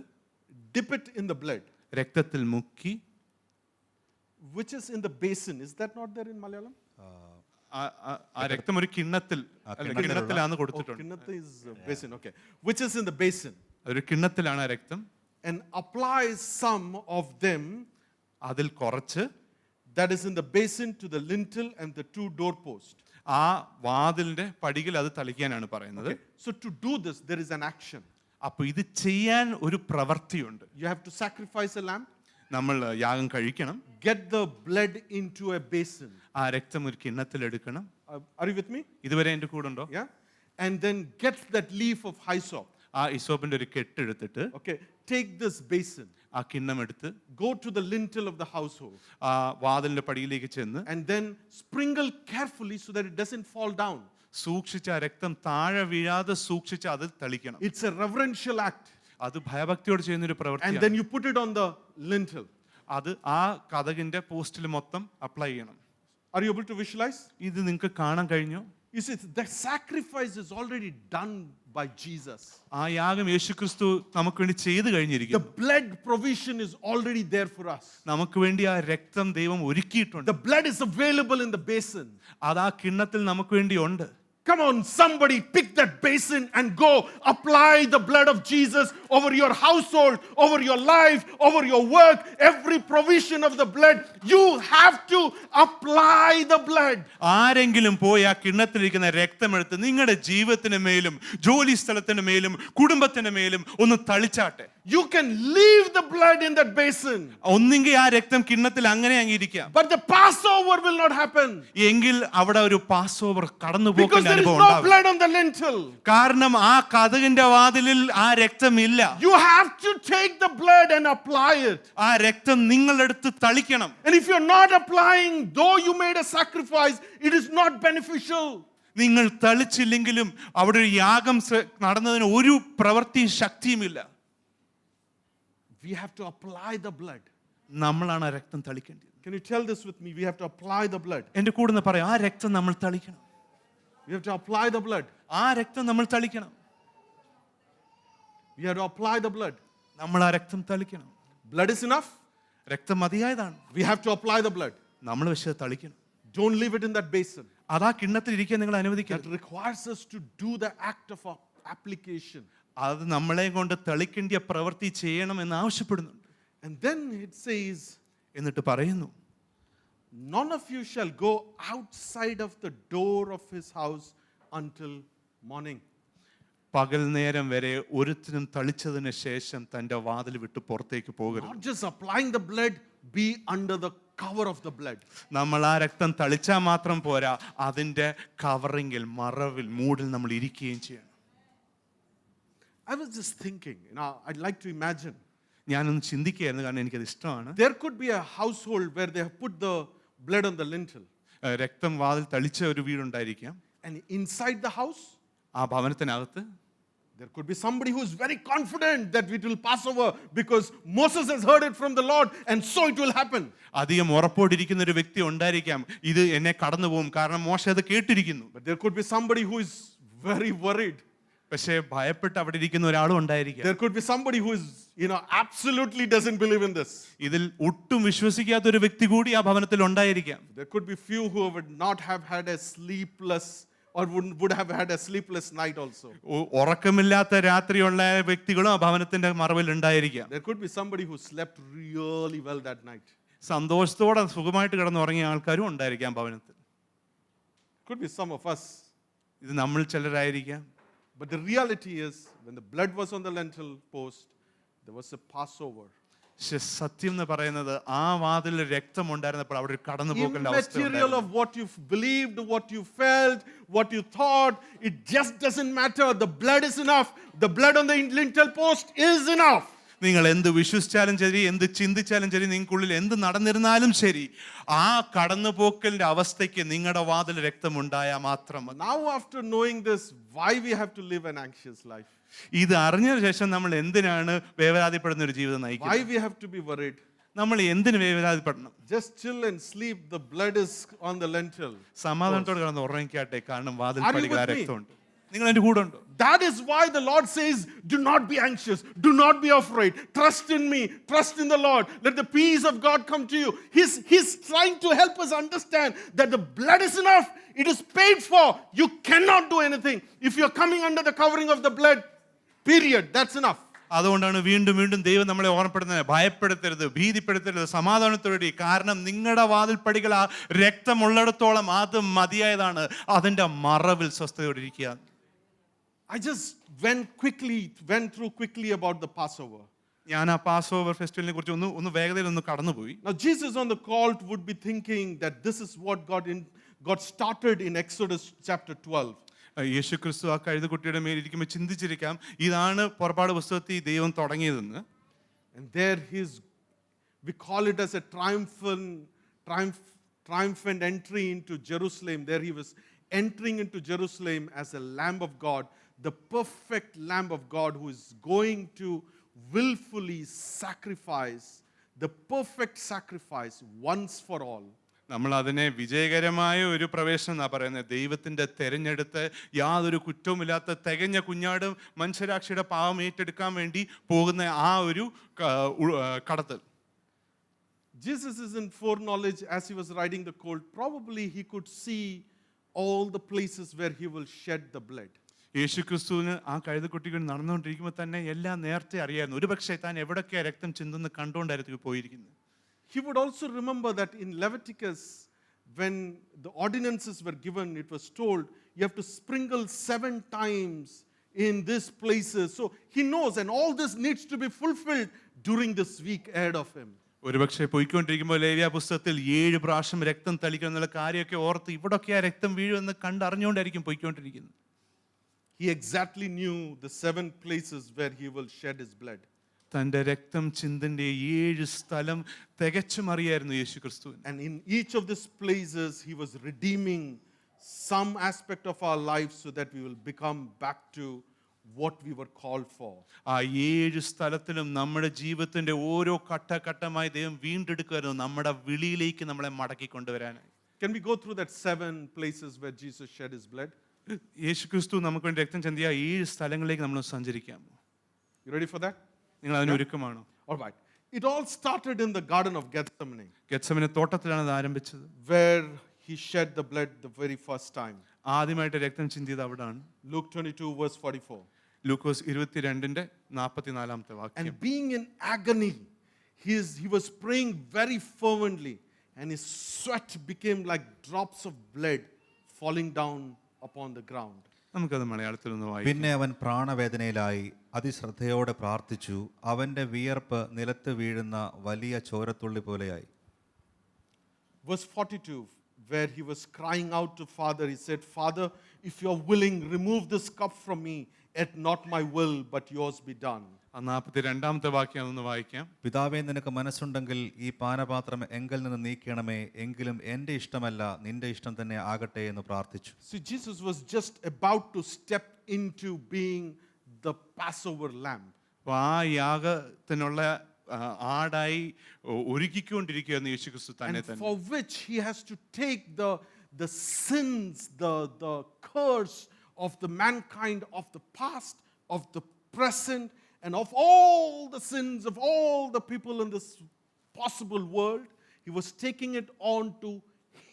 Dip it in the blood, രക്തത്തിൽ മുക്കി, which is in the basin. Is that not there in Malayalam? ആ രക്തം ഒരു കിണ്ണത്തിൽ കിണ്ണത്തിലാണ് കൊടുത്തിട്ടുണ്ട്. Kinnath is a basin, okay. Which is in the basin. ഒരു കിണ്ണത്തിലാണ് ആ രക്തം. And apply some of them അതിൽ കുറച്ച് that is in the basin to the lintel and the two doorposts. ആ വാതിലിന്റെ പടിയിൽ അത് തളിക്കാനാണ് പറയുന്നത്. Okay. So to do this, there is an action. അപ്പൊ ഇത് ചെയ്യാൻ ഒരു പ്രവൃത്തിയുണ്ട്. You have to sacrifice a lamb. നമ്മൾ യാഗം കഴിക്കണം. Get the blood into a basin. ആ രക്തം ഒരു കിണ്ണത്തിൽ എടുക്കണം. Are you with me? ഇതുവരെ എന്റെ കൂടെ ഉണ്ടോ? Yeah. And then get that leaf of hyssop. ആ ഇസോപ്പിന്റെ ഒരു കെട്ട് എടുത്തിട്ട് Okay. Take this basin. ആ കിണ്ണം എടുത്ത് Go to the lintel of the household. ആ വാതിലിന്റെ പടിയിലേക്ക് ചെന്ന് And then sprinkle carefully so that it doesn't fall down. സൂക്ഷിച്ച് ആ രക്തം താഴെ വീഴാതെ സൂക്ഷിച്ച് അതിൽ തളിക്കണം. It's a reverential act. അത് ഭയഭക്തിയോട് ചെയ്യുന്ന ഒരു And പ്രവൃത്തിയാണ്. then you put it on the lintel. അത് ആ കതകിന്റെ പോസ്റ്റിൽ മൊത്തം അപ്ലൈ ചെയ്യണം. Are you able to visualize? ഇത് നിങ്ങൾക്ക് കാണാൻ കഴിഞ്ഞോ? You see, the sacrifice is already done by Jesus. ആ യാഗം യേശുക്രിസ്തു നമുക്ക് വേണ്ടി ചെയ്തു The കഴിഞ്ഞിരിക്കുന്നു. blood provision is already there for us. നമുക്ക് വേണ്ടി ആ രക്തം ദൈവം ഒരുക്കിയിട്ടുണ്ട്. The blood is available in the basin. അത് ആ കിണ്ണത്തിൽ നമുക്ക് വേണ്ടി ഉണ്ട്. Come on, somebody pick that basin and go apply the blood of Jesus over your household, over your life, over your work, every provision of the blood. You have to apply the blood. ആരെങ്കിലും പോയി ആ കിണ്ണത്തിലിരിക്കുന്ന രക്തമെടുത്ത് നിങ്ങളുടെ ജീവിതത്തിന് മേലും ജോലി സ്ഥലത്തിന് മേലും കുടുംബത്തിന് മേലും ഒന്ന് തളിച്ചാട്ടെ. You can leave the blood in that basin. ഒന്നെങ്കിൽ ആ രക്തം കിണ്ണത്തിൽ അങ്ങനെ അങ്ങിരിക്കാം. But the Passover will not happen. എങ്കിൽ അവിടെ ഒരു പാസ് ഓവർ Because കടന്നുപോകുന്ന there is അനുഭവം no ഉണ്ടാകും. blood on the lintel. കാരണം ആ കതകിന്റെ വാതിലിൽ ആ രക്തമില്ല. You have to take the blood and apply it. ആ രക്തം നിങ്ങളെടുത്ത് തളിക്കണം. And if you're not applying, though you made a sacrifice, it is not beneficial. നിങ്ങൾ തളിച്ചില്ലെങ്കിലും അവിടെ ഒരു യാഗം നടന്നതിന് ഒരു പ്രവൃത്തി ശക്തിയുമില്ല. We have to apply the blood. നമ്മളാണ് ആ രക്തം തളിക്കേണ്ടത്. Can you tell this with me? We have to apply the blood. എന്റെ കൂടെ നിന്ന് പറയാം, ആ രക്തം നമ്മൾ തളിക്കണം. We have to apply the blood. ആ രക്തം നമ്മൾ തളിക്കണം. We have to apply the blood. നമ്മൾ ആ രക്തം തളിക്കണം. Blood is enough. രക്തം മതിയായതാണ്. We have to apply the blood. നമ്മൾ പക്ഷേ തളിക്കണം. Don't leave it in that basin. അതാ കിണ്ണത്തിൽ ഇരിക്കാൻ നിങ്ങൾ That അനുവദിക്കരുത്. requires us to do the act of application. അത് നമ്മളെ കൊണ്ട് തളിക്കേണ്ട പ്രവൃത്തി ചെയ്യണം എന്ന് ആവശ്യപ്പെടുന്നുണ്ട്. And then it says, എന്നിട്ട് പറയുന്നു, none of you shall go outside of the door of his house until morning. പകൽ നേരം വരെ ഒരുത്തിനും തളിച്ചതിന് ശേഷം തന്റെ വാതിൽ വിട്ട് പുറത്തേക്ക് പോകരുത്. Not just applying the blood, be under the cover of the blood. നമ്മൾ ആ രക്തം തളിച്ചാൽ മാത്രം പോരാ, അതിന്റെ കവറിങ്ങിൽ മറവിൽ മൂടിൽ നമ്മൾ ഇരിക്കുകയും ചെയ്യണം. I was just thinking, I'd like to imagine. ഞാനൊന്ന് ചിന്തിക്കുകയായിരുന്നു, കാരണം എനിക്കത് ഇഷ്ടമാണ്. There could be a household where they have put the blood on the lintel. രക്തം വാതിൽ തളിച്ച ഒരു വീടുണ്ടായിരിക്കാം. And inside the house, ആ ഭവനത്തിനകത്ത് there could be somebody who is very confident that it will pass over because Moses has heard it from the Lord and so it will happen. അധികം ഉറപ്പോടിരിക്കുന്ന ഒരു വ്യക്തി ഉണ്ടായിരിക്കാം, ഇത് എന്നെ കടന്നു പോകും കാരണം മോശ അത് കേട്ടിരിക്കുന്നു. But there could be somebody who is very worried. പക്ഷേ ഭയപ്പെട്ട് അവിടെ ഇരിക്കുന്ന ഒരാളും ഉണ്ടായിരിക്കാം. There could be somebody who is, absolutely doesn't believe in this. ഇതിൽ ഒട്ടും വിശ്വസിക്കാത്ത ഒരു വ്യക്തി കൂടി ആ ഭവനത്തിൽ ഉണ്ടായിരിക്കാം. There could be few who would not have had a sleepless or would have had a sleepless night also. ഉറക്കമില്ലാത്ത രാത്രിയുള്ള വ്യക്തികളും ആ ഭവനത്തിന്റെ മറവിൽ ഉണ്ടായിരിക്കാം. There could be somebody who slept really well that night. സന്തോഷത്തോടെ സുഖമായിട്ട് കിടന്നുറങ്ങിയ ആൾക്കാരും ഉണ്ടായിരിക്കാം ഭവനത്തിൽ. Could be some of us. ഇത് നമ്മൾ ചിലരായിരിക്കാം. But the reality is, when the blood was on the lintel post, there was a Passover. പക്ഷെ സത്യം എന്ന് പറയുന്നത് ആ വാതിൽ രക്തം ഉണ്ടായിരുന്നപ്പോൾ അവിടെ ഒരു കടന്നുപോകേണ്ട അവസ്ഥ Immaterial of what you believed, what you felt, what you thought, it just doesn't matter. The blood is enough. The blood on the lintel post is enough. നിങ്ങൾ എന്ത് വിശ്വസിച്ചാലും ശരി, എന്ത് ചിന്തിച്ചാലും ശരി, നിങ്ങൾക്കുള്ളിൽ എന്ത് നടന്നിരുന്നാലും ശരി, ആ കടന്നുപോക്കലിന്റെ അവസ്ഥയ്ക്ക് നിങ്ങളുടെ വാതിൽ രക്തമുണ്ടായാൽ മാത്രം. Now after knowing this, why we have to live an anxious life? ഇത് അറിഞ്ഞ ശേഷം നമ്മൾ എന്തിനാണ് വേവലാതിപ്പെടുന്ന ഒരു ജീവിതം Why നയിക്കുന്നത്? we have to be worried? നമ്മൾ എന്തിനു വേവലാതിപ്പെടണം? Just chill and sleep. The blood is on the lintel. സമാധാനത്തോടെ കിടന്ന് ഉറങ്ങിക്കാട്ടെ, കാരണം വാതിൽ Are you പടികൾ ആ with me? രക്തമുണ്ട്. നിങ്ങൾ എൻ്റെ കൂടെ ഉണ്ടോ? That is why the Lord says, do not be anxious, do not be afraid, trust in me, trust in the Lord, let the peace of God come to you. He's trying to help us understand that the blood is enough, it is paid for, you cannot do anything. If you're coming under the covering of the blood, period, that's enough. അതുകൊണ്ടാണ് വീണ്ടും വീണ്ടും ദൈവം നമ്മളെ ഓർമ്മപ്പെടുന്നത്, ഭയപ്പെടുത്തരുത്, ഭീതിപ്പെടുത്തരുത്, സമാധാനത്തോടെ, കാരണം നിങ്ങളുടെ വാതിൽപ്പടികൾ ആ രക്തമുള്ളിടത്തോളം അത് മതിയായതാണ്, അതിൻ്റെ മറവിൽ സ്വസ്ഥതയോടെ ഇരിക്കുക. I just went through quickly about the Passover. ഞാൻ ആ പാസ് ഓവർ ഫെസ്റ്റിവലിനെ കുറിച്ച് ഒന്ന് വേഗതയിൽ ഒന്ന് കടന്നുപോയി. Now Jesus on the call would be thinking that this is what God started in Exodus chapter 12. യേശു ക്രിസ്തു ആ കഴുതക്കുട്ടിയുടെ മേൽ ഇരിക്കുമ്പോൾ ചിന്തിച്ചിരിക്കാം, ഇതാണ് പുറപ്പാട് പുസ്തകത്തിൽ ദൈവം തുടങ്ങിയതെന്ന്. And there we call it as a triumphant entry into Jerusalem. There he was entering into Jerusalem as a Lamb of God, the perfect Lamb of God who is going to willfully sacrifice, the perfect sacrifice once for all. നമ്മൾ അതിനെ വിജയകരമായ ഒരു പ്രവേശനം എന്നാ പറയുന്നത്. ദൈവത്തിന്റെ തെരഞ്ഞെടുത്ത് യാതൊരു കുറ്റവുമില്ലാത്ത തികഞ്ഞ കുഞ്ഞാട് മനുഷ്യരാക്ഷിയുടെ പാവം ഏറ്റെടുക്കാൻ വേണ്ടി പോകുന്ന ആ ഒരു കടത്തൽ. Jesus is in foreknowledge as he was riding the colt. Probably he could see all the places where he will shed the blood. യേശു ക്രിസ്തുവിന് ആ കഴുതക്കുട്ടികൾ നടന്നുകൊണ്ടിരിക്കുമ്പോൾ തന്നെ എല്ലാം നേരത്തെ അറിയായിരുന്നു. ഒരുപക്ഷെ താൻ എവിടൊക്കെ രക്തം ചിന്തുന്ന കണ്ടുകൊണ്ടായിരുന്നു പോയിരിക്കുന്നത്. He would also remember that in Leviticus, when the ordinances were given, it was told you have to sprinkle 7 times in these places. So he knows, and all this needs to be fulfilled during this week ahead of him. ഒരുപക്ഷെ പോയിക്കൊണ്ടിരിക്കുമ്പോൾ ലേവ്യ പുസ്തകത്തിൽ 7 പ്രാവശ്യം രക്തം തളിക്കണം എന്നുള്ള കാര്യമൊക്കെ ഓർത്ത് ഇവിടൊക്കെ ആ രക്തം വീഴുമെന്ന് കണ്ടറിഞ്ഞുകൊണ്ടായിരിക്കും പോയിക്കൊണ്ടിരിക്കുന്നത്. He exactly knew the 7 places where he will shed his blood. തൻ്റെ രക്തം ചിന്തന്റെ 7 സ്ഥലം തികച്ചും അറിയായിരുന്നു യേശു ക്രിസ്തുവിന്. And in each of these places he was redeeming some aspect of our lives so that we will become back to what we were called for. ആ 7 സ്ഥലത്തിലും നമ്മുടെ ജീവിതത്തിന്റെ ഓരോ ഘട്ടഘട്ടമായി ദൈവം വീണ്ടെടുക്കുമായിരുന്നു, നമ്മുടെ വിളിയിലേക്ക് നമ്മളെ മടക്കി കൊണ്ടുവരാനായി. Can we go through that 7 places where Jesus shed his blood? യേശു ക്രിസ്തു നമുക്ക് വേണ്ടി രക്തം ചിന്തിയ 7 സ്ഥലങ്ങളിലേക്ക് നമ്മൾ സഞ്ചരിക്കാമോ? You ready for that? നിങ്ങൾ അതിന് ഒരുക്കമാണോ? All right. It all started in the Garden of Gethsemane, ഗെത്സമനെ തോട്ടത്തിലാണ് ഇത് ആരംഭിച്ചത്, where he shed the blood the very first time. ആദ്യമായിട്ട് രക്തം ചിന്തിയത് അവിടാണ്. Luke 22 verse 44. ലൂക്കോസ് 22:44 വാക്യം. And being in agony, he was praying very fervently, and his sweat became like drops of blood falling down upon the ground. നമുക്കത് മലയാളത്തിൽ ഒന്ന് വായിക്കാം. പിന്നെ അവൻ പ്രാണവേദനയിലായി അതിശ്രദ്ധയോടെ പ്രാർത്ഥിച്ചു, അവന്റെ വിയർപ്പ് നിലത്ത് വീഴുന്ന വലിയ ചോരത്തുള്ളി പോലെയായി. Verse 42, where he was crying out to Father, he said, Father, if you're willing, remove this cup from me, yet not my will, but yours be done. 42 വാക്യം അതൊന്ന് വായിക്കാം. പിതാവേ, നിനക്ക് മനസ്സുണ്ടെങ്കിൽ ഈ പാനപാത്രം എങ്കിൽ നിന്ന് നീക്കണമേ, എങ്കിലും എൻ്റെ ഇഷ്ടമല്ല നിന്റെ ഇഷ്ടം തന്നെ ആകട്ടെ എന്ന് പ്രാർത്ഥിച്ചു. See, Jesus was just about to step into being the Passover lamb. ആ യാഗത്തിനുള്ള ആടായി ഒരുക്കിക്കൊണ്ടിരിക്കുകയായിരുന്നു യേശു ക്രിസ്തു തന്നെ. And for which he has to take the sins, the curse of the mankind of the past, of the present, and of all the sins of all the people in this possible world. He was taking it on to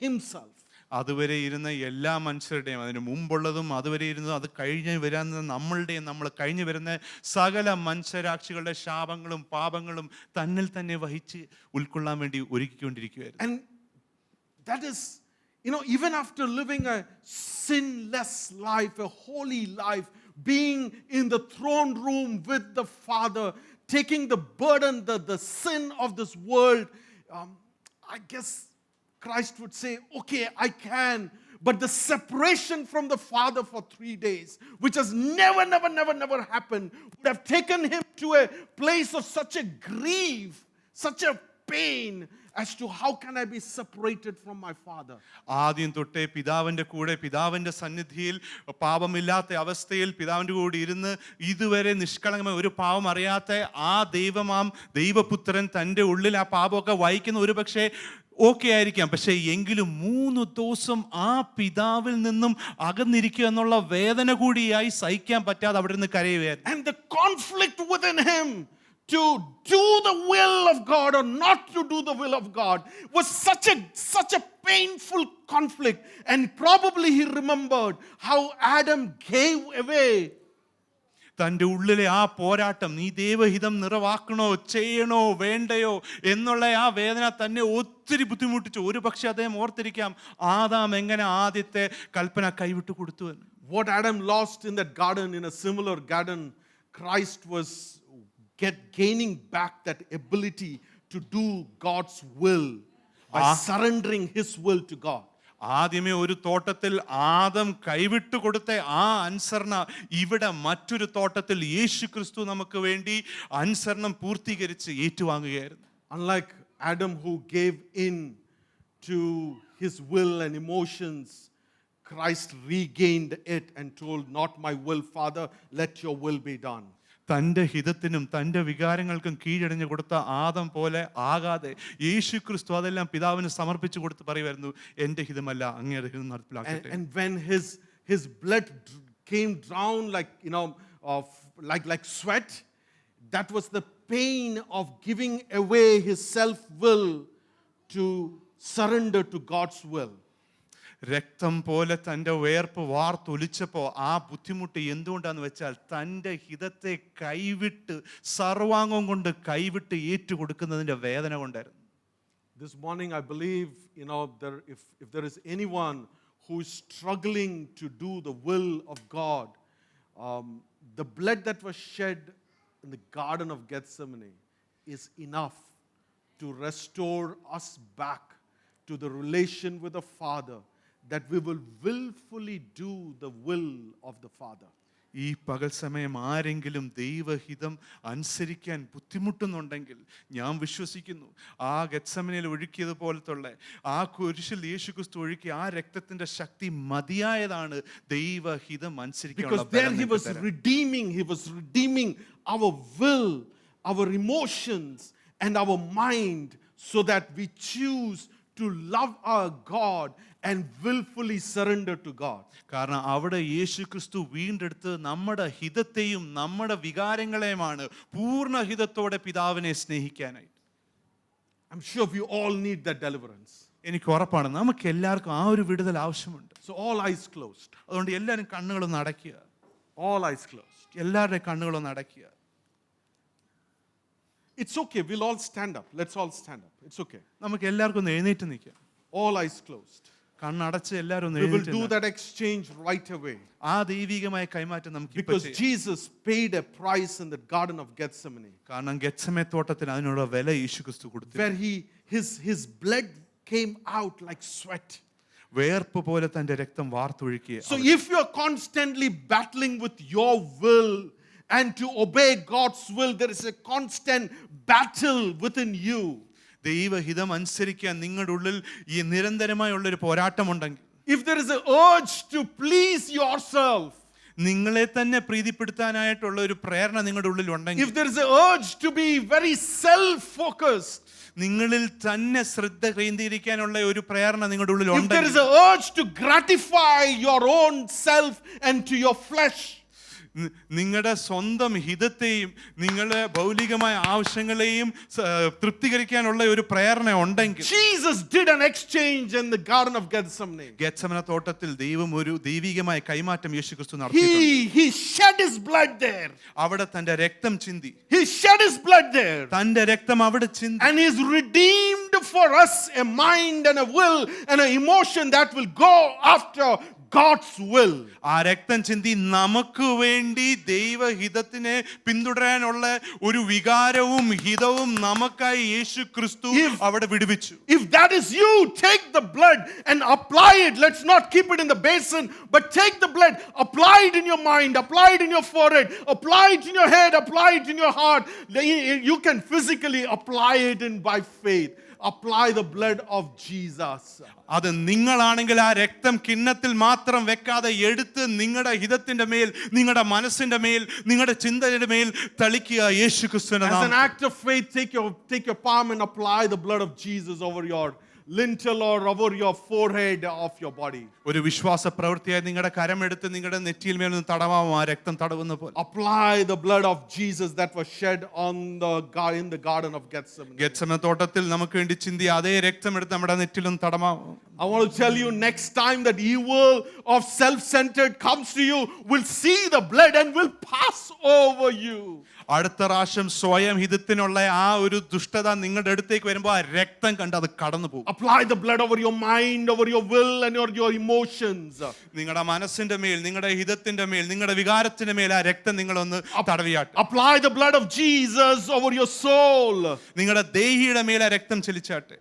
himself. അതുവരെ ഇരുന്ന എല്ലാ മനുഷ്യരുടെയും, അതിന് മുമ്പുള്ളതും അതുവരെ ഇരുന്നതും അത് കഴിഞ്ഞ് വരാൻ നമ്മളുടെയും നമ്മൾ കഴിഞ്ഞു വരുന്ന സകല മനുഷ്യരാക്ഷികളുടെ ശാപങ്ങളും പാപങ്ങളും തന്നിൽ തന്നെ വഹിച്ച് ഉൾക്കൊള്ളാൻ വേണ്ടി ഒരുക്കിക്കൊണ്ടിരിക്കുകയായിരുന്നു. And that is, even after living a sinless life, a holy life, being in the throne room with the Father, taking the burden, the sin of this world, I guess Christ would say, okay, I can. But the separation from the Father for 3 days, which has never happened, would have taken him to a place of such a grief, such a pain, as to how can I be separated from my Father. ആദ്യം തൊട്ടേ പിതാവിൻ്റെ കൂടെ, പിതാവിൻ്റെ സന്നിധിയിൽ പാപമില്ലാത്ത അവസ്ഥയിൽ പിതാവിൻ്റെ കൂടെ ഇരുന്ന് ഇതുവരെ നിഷ്കളങ്കമായ ഒരു പാപം അറിയാത്ത ആ ദൈവപുത്രൻ തൻ്റെ ഉള്ളിൽ ആ പാപമൊക്കെ വഹിക്കുന്ന, ഒരു പക്ഷേ ഓക്കെ ആയിരിക്കാം, പക്ഷെ എങ്കിലും 3 ദിവസം ആ പിതാവിൽ നിന്നും അകന്നിരിക്കുക എന്നുള്ള വേദന കൂടിയായി സഹിക്കാൻ പറ്റാതെ അവിടെ നിന്ന് കരയുകയായിരുന്നു. And the conflict within him to do the will of God or not to do the will of God was such a painful conflict. And probably he remembered how Adam gave away. തൻ്റെ ഉള്ളിലെ ആ പോരാട്ടം, നീ ദൈവഹിതം നിറവാക്കണോ ചെയ്യണോ വേണ്ടയോ എന്നുള്ള ആ വേദന തന്നെ ഒത്തിരി ബുദ്ധിമുട്ടിച്ചു. ഒരു പക്ഷെ അദ്ദേഹം ഓർത്തിരിക്കാം, ആദാം എങ്ങനെ ആദ്യത്തെ കൽപ്പന കൈവിട്ടു കൊടുത്തു എന്ന്. What Adam lost in that garden, in a similar garden, Christ was gaining back that ability to do God's will by surrendering his will to God. ആദ്യമേ ഒരു തോട്ടത്തിൽ ആദം കൈവിട്ടു കൊടുത്ത ആ അനുസരണ ഇവിടെ മറ്റൊരു തോട്ടത്തിൽ യേശു ക്രിസ്തു നമുക്ക് വേണ്ടി അനുസരണം പൂർത്തീകരിച്ച് ഏറ്റുവാങ്ങുകയായിരുന്നു. Unlike Adam who gave in to his will and emotions, Christ regained it and told, "Not my will, Father, let your will be done." തൻ്റെ ഹിതത്തിനും തൻ്റെ വികാരങ്ങൾക്കും കീഴടഞ്ഞു കൊടുത്ത ആദം പോലെ ആകാതെ യേശു ക്രിസ്തു അതെല്ലാം പിതാവിന് സമർപ്പിച്ചു കൊടുത്ത് പറയുമായിരുന്നു, എൻ്റെ ഹിതമല്ല അങ്ങയുടെ ഹിതം നടപ്പിലാക്കട്ടെ. And when his blood came down like sweat, that was the pain of giving away his self will to surrender to God's will. രക്തം പോലെ തൻ്റെ വേർപ്പ് വാർത്തൊലിച്ചപ്പോൾ ആ ബുദ്ധിമുട്ട് എന്തുകൊണ്ടാന്ന് വെച്ചാൽ തൻ്റെ ഹിതത്തെ കൈവിട്ട് സർവാംഗം കൊണ്ട് കൈവിട്ട് ഏറ്റുകൊടുക്കുന്നതിൻ്റെ വേദന കൊണ്ടായിരുന്നു. This morning I believe, if there is anyone who is struggling to do the will of God, the blood that was shed in the Garden of Gethsemane is enough to restore us back to the relation with the Father, that we will willfully do the will of the Father. ഈ പകൽ സമയം ആരെങ്കിലും ദൈവഹിതം അനുസരിക്കാൻ ബുദ്ധിമുട്ടുന്നുണ്ടെങ്കിൽ ഞാൻ വിശ്വസിക്കുന്നു, ആ ഗെത്സമനയിൽ ഒഴുക്കിയതുപോലത്തുള്ള ആ കുരിശിൽ യേശു ക്രിസ്തു ഒഴുക്കിയ ആ രക്തത്തിന്റെ ശക്തി മതിയായതാണ് ദൈവഹിതം അനുസരിക്കാനുള്ള. Because there he was redeeming our will, our emotions and our mind, so that we choose to love our God and willfully surrender to God. കാരണം അവിടെ യേശു ക്രിസ്തു വീണ്ടെടുത്ത് നമ്മുടെ ഹിതത്തെയും നമ്മുടെ വികാരങ്ങളെയുമാണ് പൂർണ്ണ ഹിതത്തോടെ പിതാവിനെ സ്നേഹിക്കാനായി. I'm sure we all need that deliverance. എനിക്ക് ഉറപ്പാണ് നമുക്ക് എല്ലാവർക്കും ആ ഒരു വിടുതൽ ആവശ്യമുണ്ട്. So all eyes closed. അതുകൊണ്ട് എല്ലാവരും കണ്ണുകളൊന്ന് അടയ്ക്കുക. All eyes closed. എല്ലാവരുടെയും കണ്ണുകളൊന്ന് അടയ്ക്കുക. It's okay. We'll all stand up. Let's all stand up. It's okay. നമുക്ക് എല്ലാവർക്കും ഒന്ന് എഴുന്നേറ്റ് നിൽക്കാം. All eyes closed. കണ്ണടച്ച് എല്ലാവരും ഒന്ന് We will എഴുന്നേറ്റ് do നിൽക്കാം. that exchange right away. ആ ദൈവികമായ കൈമാറ്റം നമുക്ക് ഇപ്പോൾ Because ചെയ്യാം. Jesus paid a price in the Garden of Gethsemane, കാരണം ഗെത്സമേ തോട്ടത്തിൽ അതിനുള്ള വില യേശു ക്രിസ്തു കൊടുത്തു. where his blood came out like sweat. വേർപ്പ് പോലെ തന്റെ രക്തം വാർത്തൊഴുക്കിയ. So if you're constantly battling with your will and to obey God's will, there is a constant battle within you. ദൈവഹിതം അനുസരിക്കാൻ നിങ്ങളുടെ ഉള്ളിൽ ഈ നിരന്തരമായുള്ള ഒരു പോരാട്ടമുണ്ടെങ്കിൽ, If there is an urge to please yourself, നിങ്ങളെ തന്നെ പ്രീതിപ്പെടുത്താനായിട്ടുള്ള ഒരു പ്രേരണ നിങ്ങളുടെ ഉള്ളിൽ ഉണ്ടെങ്കിൽ, if there is an urge to be very self-focused, നിങ്ങളിൽ തന്നെ ശ്രദ്ധ കേന്ദ്രീകരിക്കാനുള്ള ഒരു പ്രേരണ നിങ്ങളുടെ ഉള്ളിൽ if there ഉണ്ടെങ്കിൽ, is an urge to gratify your own self and to your flesh, നിങ്ങളുടെ സ്വന്തം ഹിതത്തെയും നിങ്ങളുടെ ഭൗതികമായ ആവശ്യങ്ങളെയും തൃപ്തികരിക്കാനുള്ള ഒരു പ്രേരണ ഉണ്ടെങ്കിൽ, Jesus did an exchange in the Garden of Gethsemane. ഗെത്സമന തോട്ടത്തിൽ ദൈവം ഒരു ദൈവികമായ കൈമാറ്റം യേശുക്രിസ്തു നടത്തിയിട്ടുണ്ട്. He shed his blood there. അവിടെ തന്റെ രക്തം ചിന്തി. He shed his blood there. തന്റെ രക്തം അവിടെ ചിന്തി. And he's redeemed for us a mind and a will and an emotion that will go after God's will. ആ രക്തം ചിന്തി നമുക്ക് വേണ്ടി ദൈവഹിതത്തിനെ പിന്തുടരാനുള്ള ഒരു വികാരവും ഹിതവും നമുക്കായി യേശു ക്രിസ്തു അവിടെ വിടുവിച്ചു. If that is you, take the blood and apply it. Let's not keep it in the basin, but take the blood, apply it in your mind, apply it in your forehead, apply it in your head, apply it in your heart. You can physically apply it by faith. Apply the blood of Jesus. അത് നിങ്ങളാണെങ്കിൽ ആ രക്തം കിണ്ണത്തിൽ മാത്രം വെക്കാതെ എടുത്ത് നിങ്ങളുടെ ഹിതത്തിന്റെ മേൽ, നിങ്ങളുടെ മനസ്സിന്റെ മേൽ, നിങ്ങളുടെ ചിന്തയുടെ മേൽ തളിക്കുക യേശു ക്രിസ്തുവിന്റെ As an നാമത്തിൽ. act of faith, take your palm and apply the blood of Jesus over your lintel or over your forehead of your body. ഒരു വിശ്വാസ പ്രവൃത്തിയായി നിങ്ങളുടെ കരമെടുത്ത് നിങ്ങളുടെ നെറ്റിയിൽ മേൽ നിന്ന് തടവാമോ, ആ രക്തം തടവുന്ന പോലെ. Apply the blood of Jesus that was shed in the garden of Gethsemane. ഗെത്സമന തോട്ടത്തിൽ നമുക്ക് വേണ്ടി ചിന്തിയ അതേ രക്തം എടുത്ത് നമ്മുടെ നെറ്റിലൊന്ന് തടവാമോ. I want to tell you, next time that evil of self-centered comes to you, will see the blood and will pass over you. അടുത്ത പ്രാവശ്യം സ്വയം ഹിതത്തിനുള്ള ആ ഒരു ദുഷ്ടത നിങ്ങളുടെ അടുത്തേക്ക് വരുമ്പോൾ ആ രക്തം കണ്ട് അത് കടന്നു പോകും. Apply the blood over your mind, over your will and your emotions. നിങ്ങളുടെ മനസ്സിന്റെ മേൽ, നിങ്ങളുടെ ഹിതത്തിന്റെ മേൽ, നിങ്ങളുടെ വികാരത്തിന്റെ മേൽ ആ രക്തം നിങ്ങളൊന്ന് തടവിയാട്ടെ. Apply the blood of Jesus over your soul. നിങ്ങളുടെ ദേഹിയുടെ മേൽ ആ രക്തം ചെലിച്ചാട്ടെ.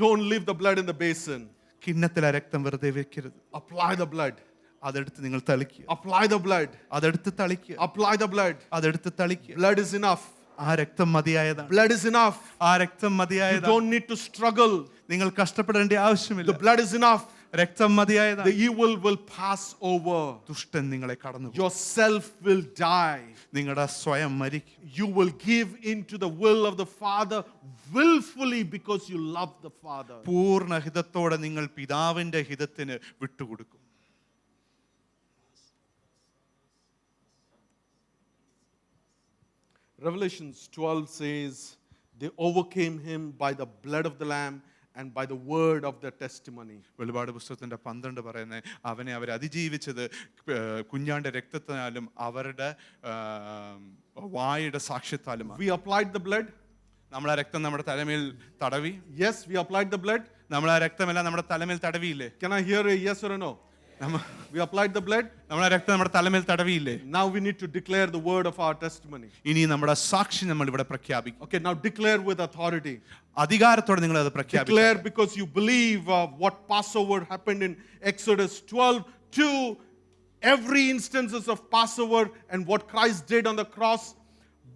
Don't leave the blood in the basin. കിണ്ണത്തിൽ ആ രക്തം വെറുതെ വെക്കരുത്. Apply the blood. അതെടുത്ത് നിങ്ങൾ തളിക്കുക. Apply the blood. അതെടുത്ത് തളിക്കുക. Apply the blood. അതെടുത്ത് തളിക്കുക. Blood is enough. ആ രക്തം മതിയായതാണ്. Blood is enough. ആ രക്തം You മതിയായതാണ്. don't need to struggle. നിങ്ങൾ കഷ്ടപ്പെടേണ്ട ആവശ്യമില്ല. The blood is enough. രക്തം മതിയായതാണ്. The evil will pass over. ദുഷ്ടൻ നിങ്ങളെ കടന്നു പോകും. Yourself will die. നിങ്ങളുടെ സ്വയം മരിക്കും. You will give into the will of the Father willfully because you love the Father. പൂർണ്ണ ഹിതത്തോടെ നിങ്ങൾ പിതാവിന്റെ ഹിതത്തിന് വിട്ടുകൊടുക്കും. Revelations 12 says, they overcame him by the blood of the Lamb and by the word of their testimony. വെളിപാട് പുസ്തകത്തിന്റെ 12 പറയുന്നത് അവനെ അവർ അതിജീവിച്ചത് കുഞ്ഞാന്റെ രക്തത്താലും അവരുടെ വായുടെ സാക്ഷ്യത്താലും. We applied the blood. നമ്മൾ ആ രക്തം നമ്മുടെ തലമേൽ തടവി. Yes, we applied the blood. നമ്മൾ ആ രക്തമെല്ലാം നമ്മുടെ തലമേൽ തടവിയില്ലേ? Can I hear a yes or a no? We applied the blood. നമ്മൾ ആ രക്തം നമ്മുടെ തലമേൽ തടവിയില്ലേ? Now we need to declare the word of our testimony. ഇനി നമ്മുടെ സാക്ഷി നമ്മൾ ഇവിടെ പ്രഖ്യാപിക്കും. Okay, now declare with authority. അധികാരത്തോടെ നിങ്ങൾ അത് പ്രഖ്യാപിക്കുക. Declare because you believe what Passover happened in Exodus 12 every instances of Passover and what Christ did on the cross.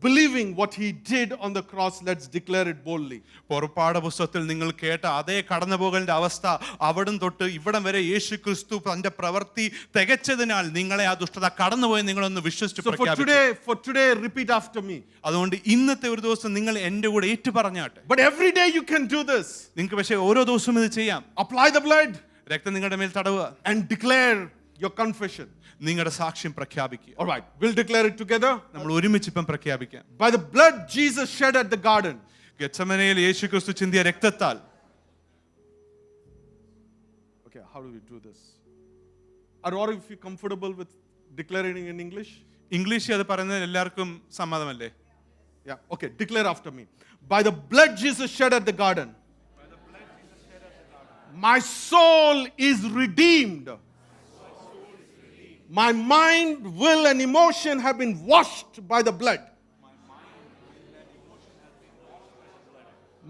Believing what he did on the cross, let's declare it boldly. പുറപ്പാട് പുസ്തകത്തിൽ നിങ്ങൾ കേട്ട അതേ കടന്നുപോകലിന്റെ അവസ്ഥ അവിടം തൊട്ട് ഇവിടം വരെ യേശു ക്രിസ്തു തന്റെ പ്രവൃത്തി തികച്ചതിനാൽ നിങ്ങളെ ആ ദുഷ്ടത കടന്നുപോയി നിങ്ങളൊന്ന് വിശ്വസിച്ച് So പ്രഖ്യാപിക്കുക. for today repeat after me. അതുകൊണ്ട് ഇന്നത്തെ ഒരു ദിവസം നിങ്ങൾ എന്റെ കൂടെ ഏറ്റു പറഞ്ഞാട്ടെ. But every day you can do this. നിങ്ങൾക്ക് പക്ഷേ ഓരോ ദിവസവും ഇത് ചെയ്യാം. Apply the blood രക്തം നിങ്ങളുടെ മേൽ തടവുക. and declare your confession. നിങ്ങളുടെ സാക്ഷ്യം പ്രഖ്യാപിക്കുക. All right, we'll declare it together. നമ്മൾ ഒരുമിച്ച് ഇപ്പം പ്രഖ്യാപിക്കാം. By the blood Jesus shed at the garden. ഗെത്സമനയിൽ യേശു ക്രിസ്തു ചിന്തിയ രക്തത്താൽ. Okay, how do we do this? Or if you're comfortable with declaring in English? ഇംഗ്ലീഷിൽ അത് പറയുന്നത് എല്ലാവർക്കും സമ്മതമല്ലേ? Yeah, okay, declare after me. By the blood Jesus shed at the garden. My soul is redeemed. My mind, will, and emotion have been washed by the blood.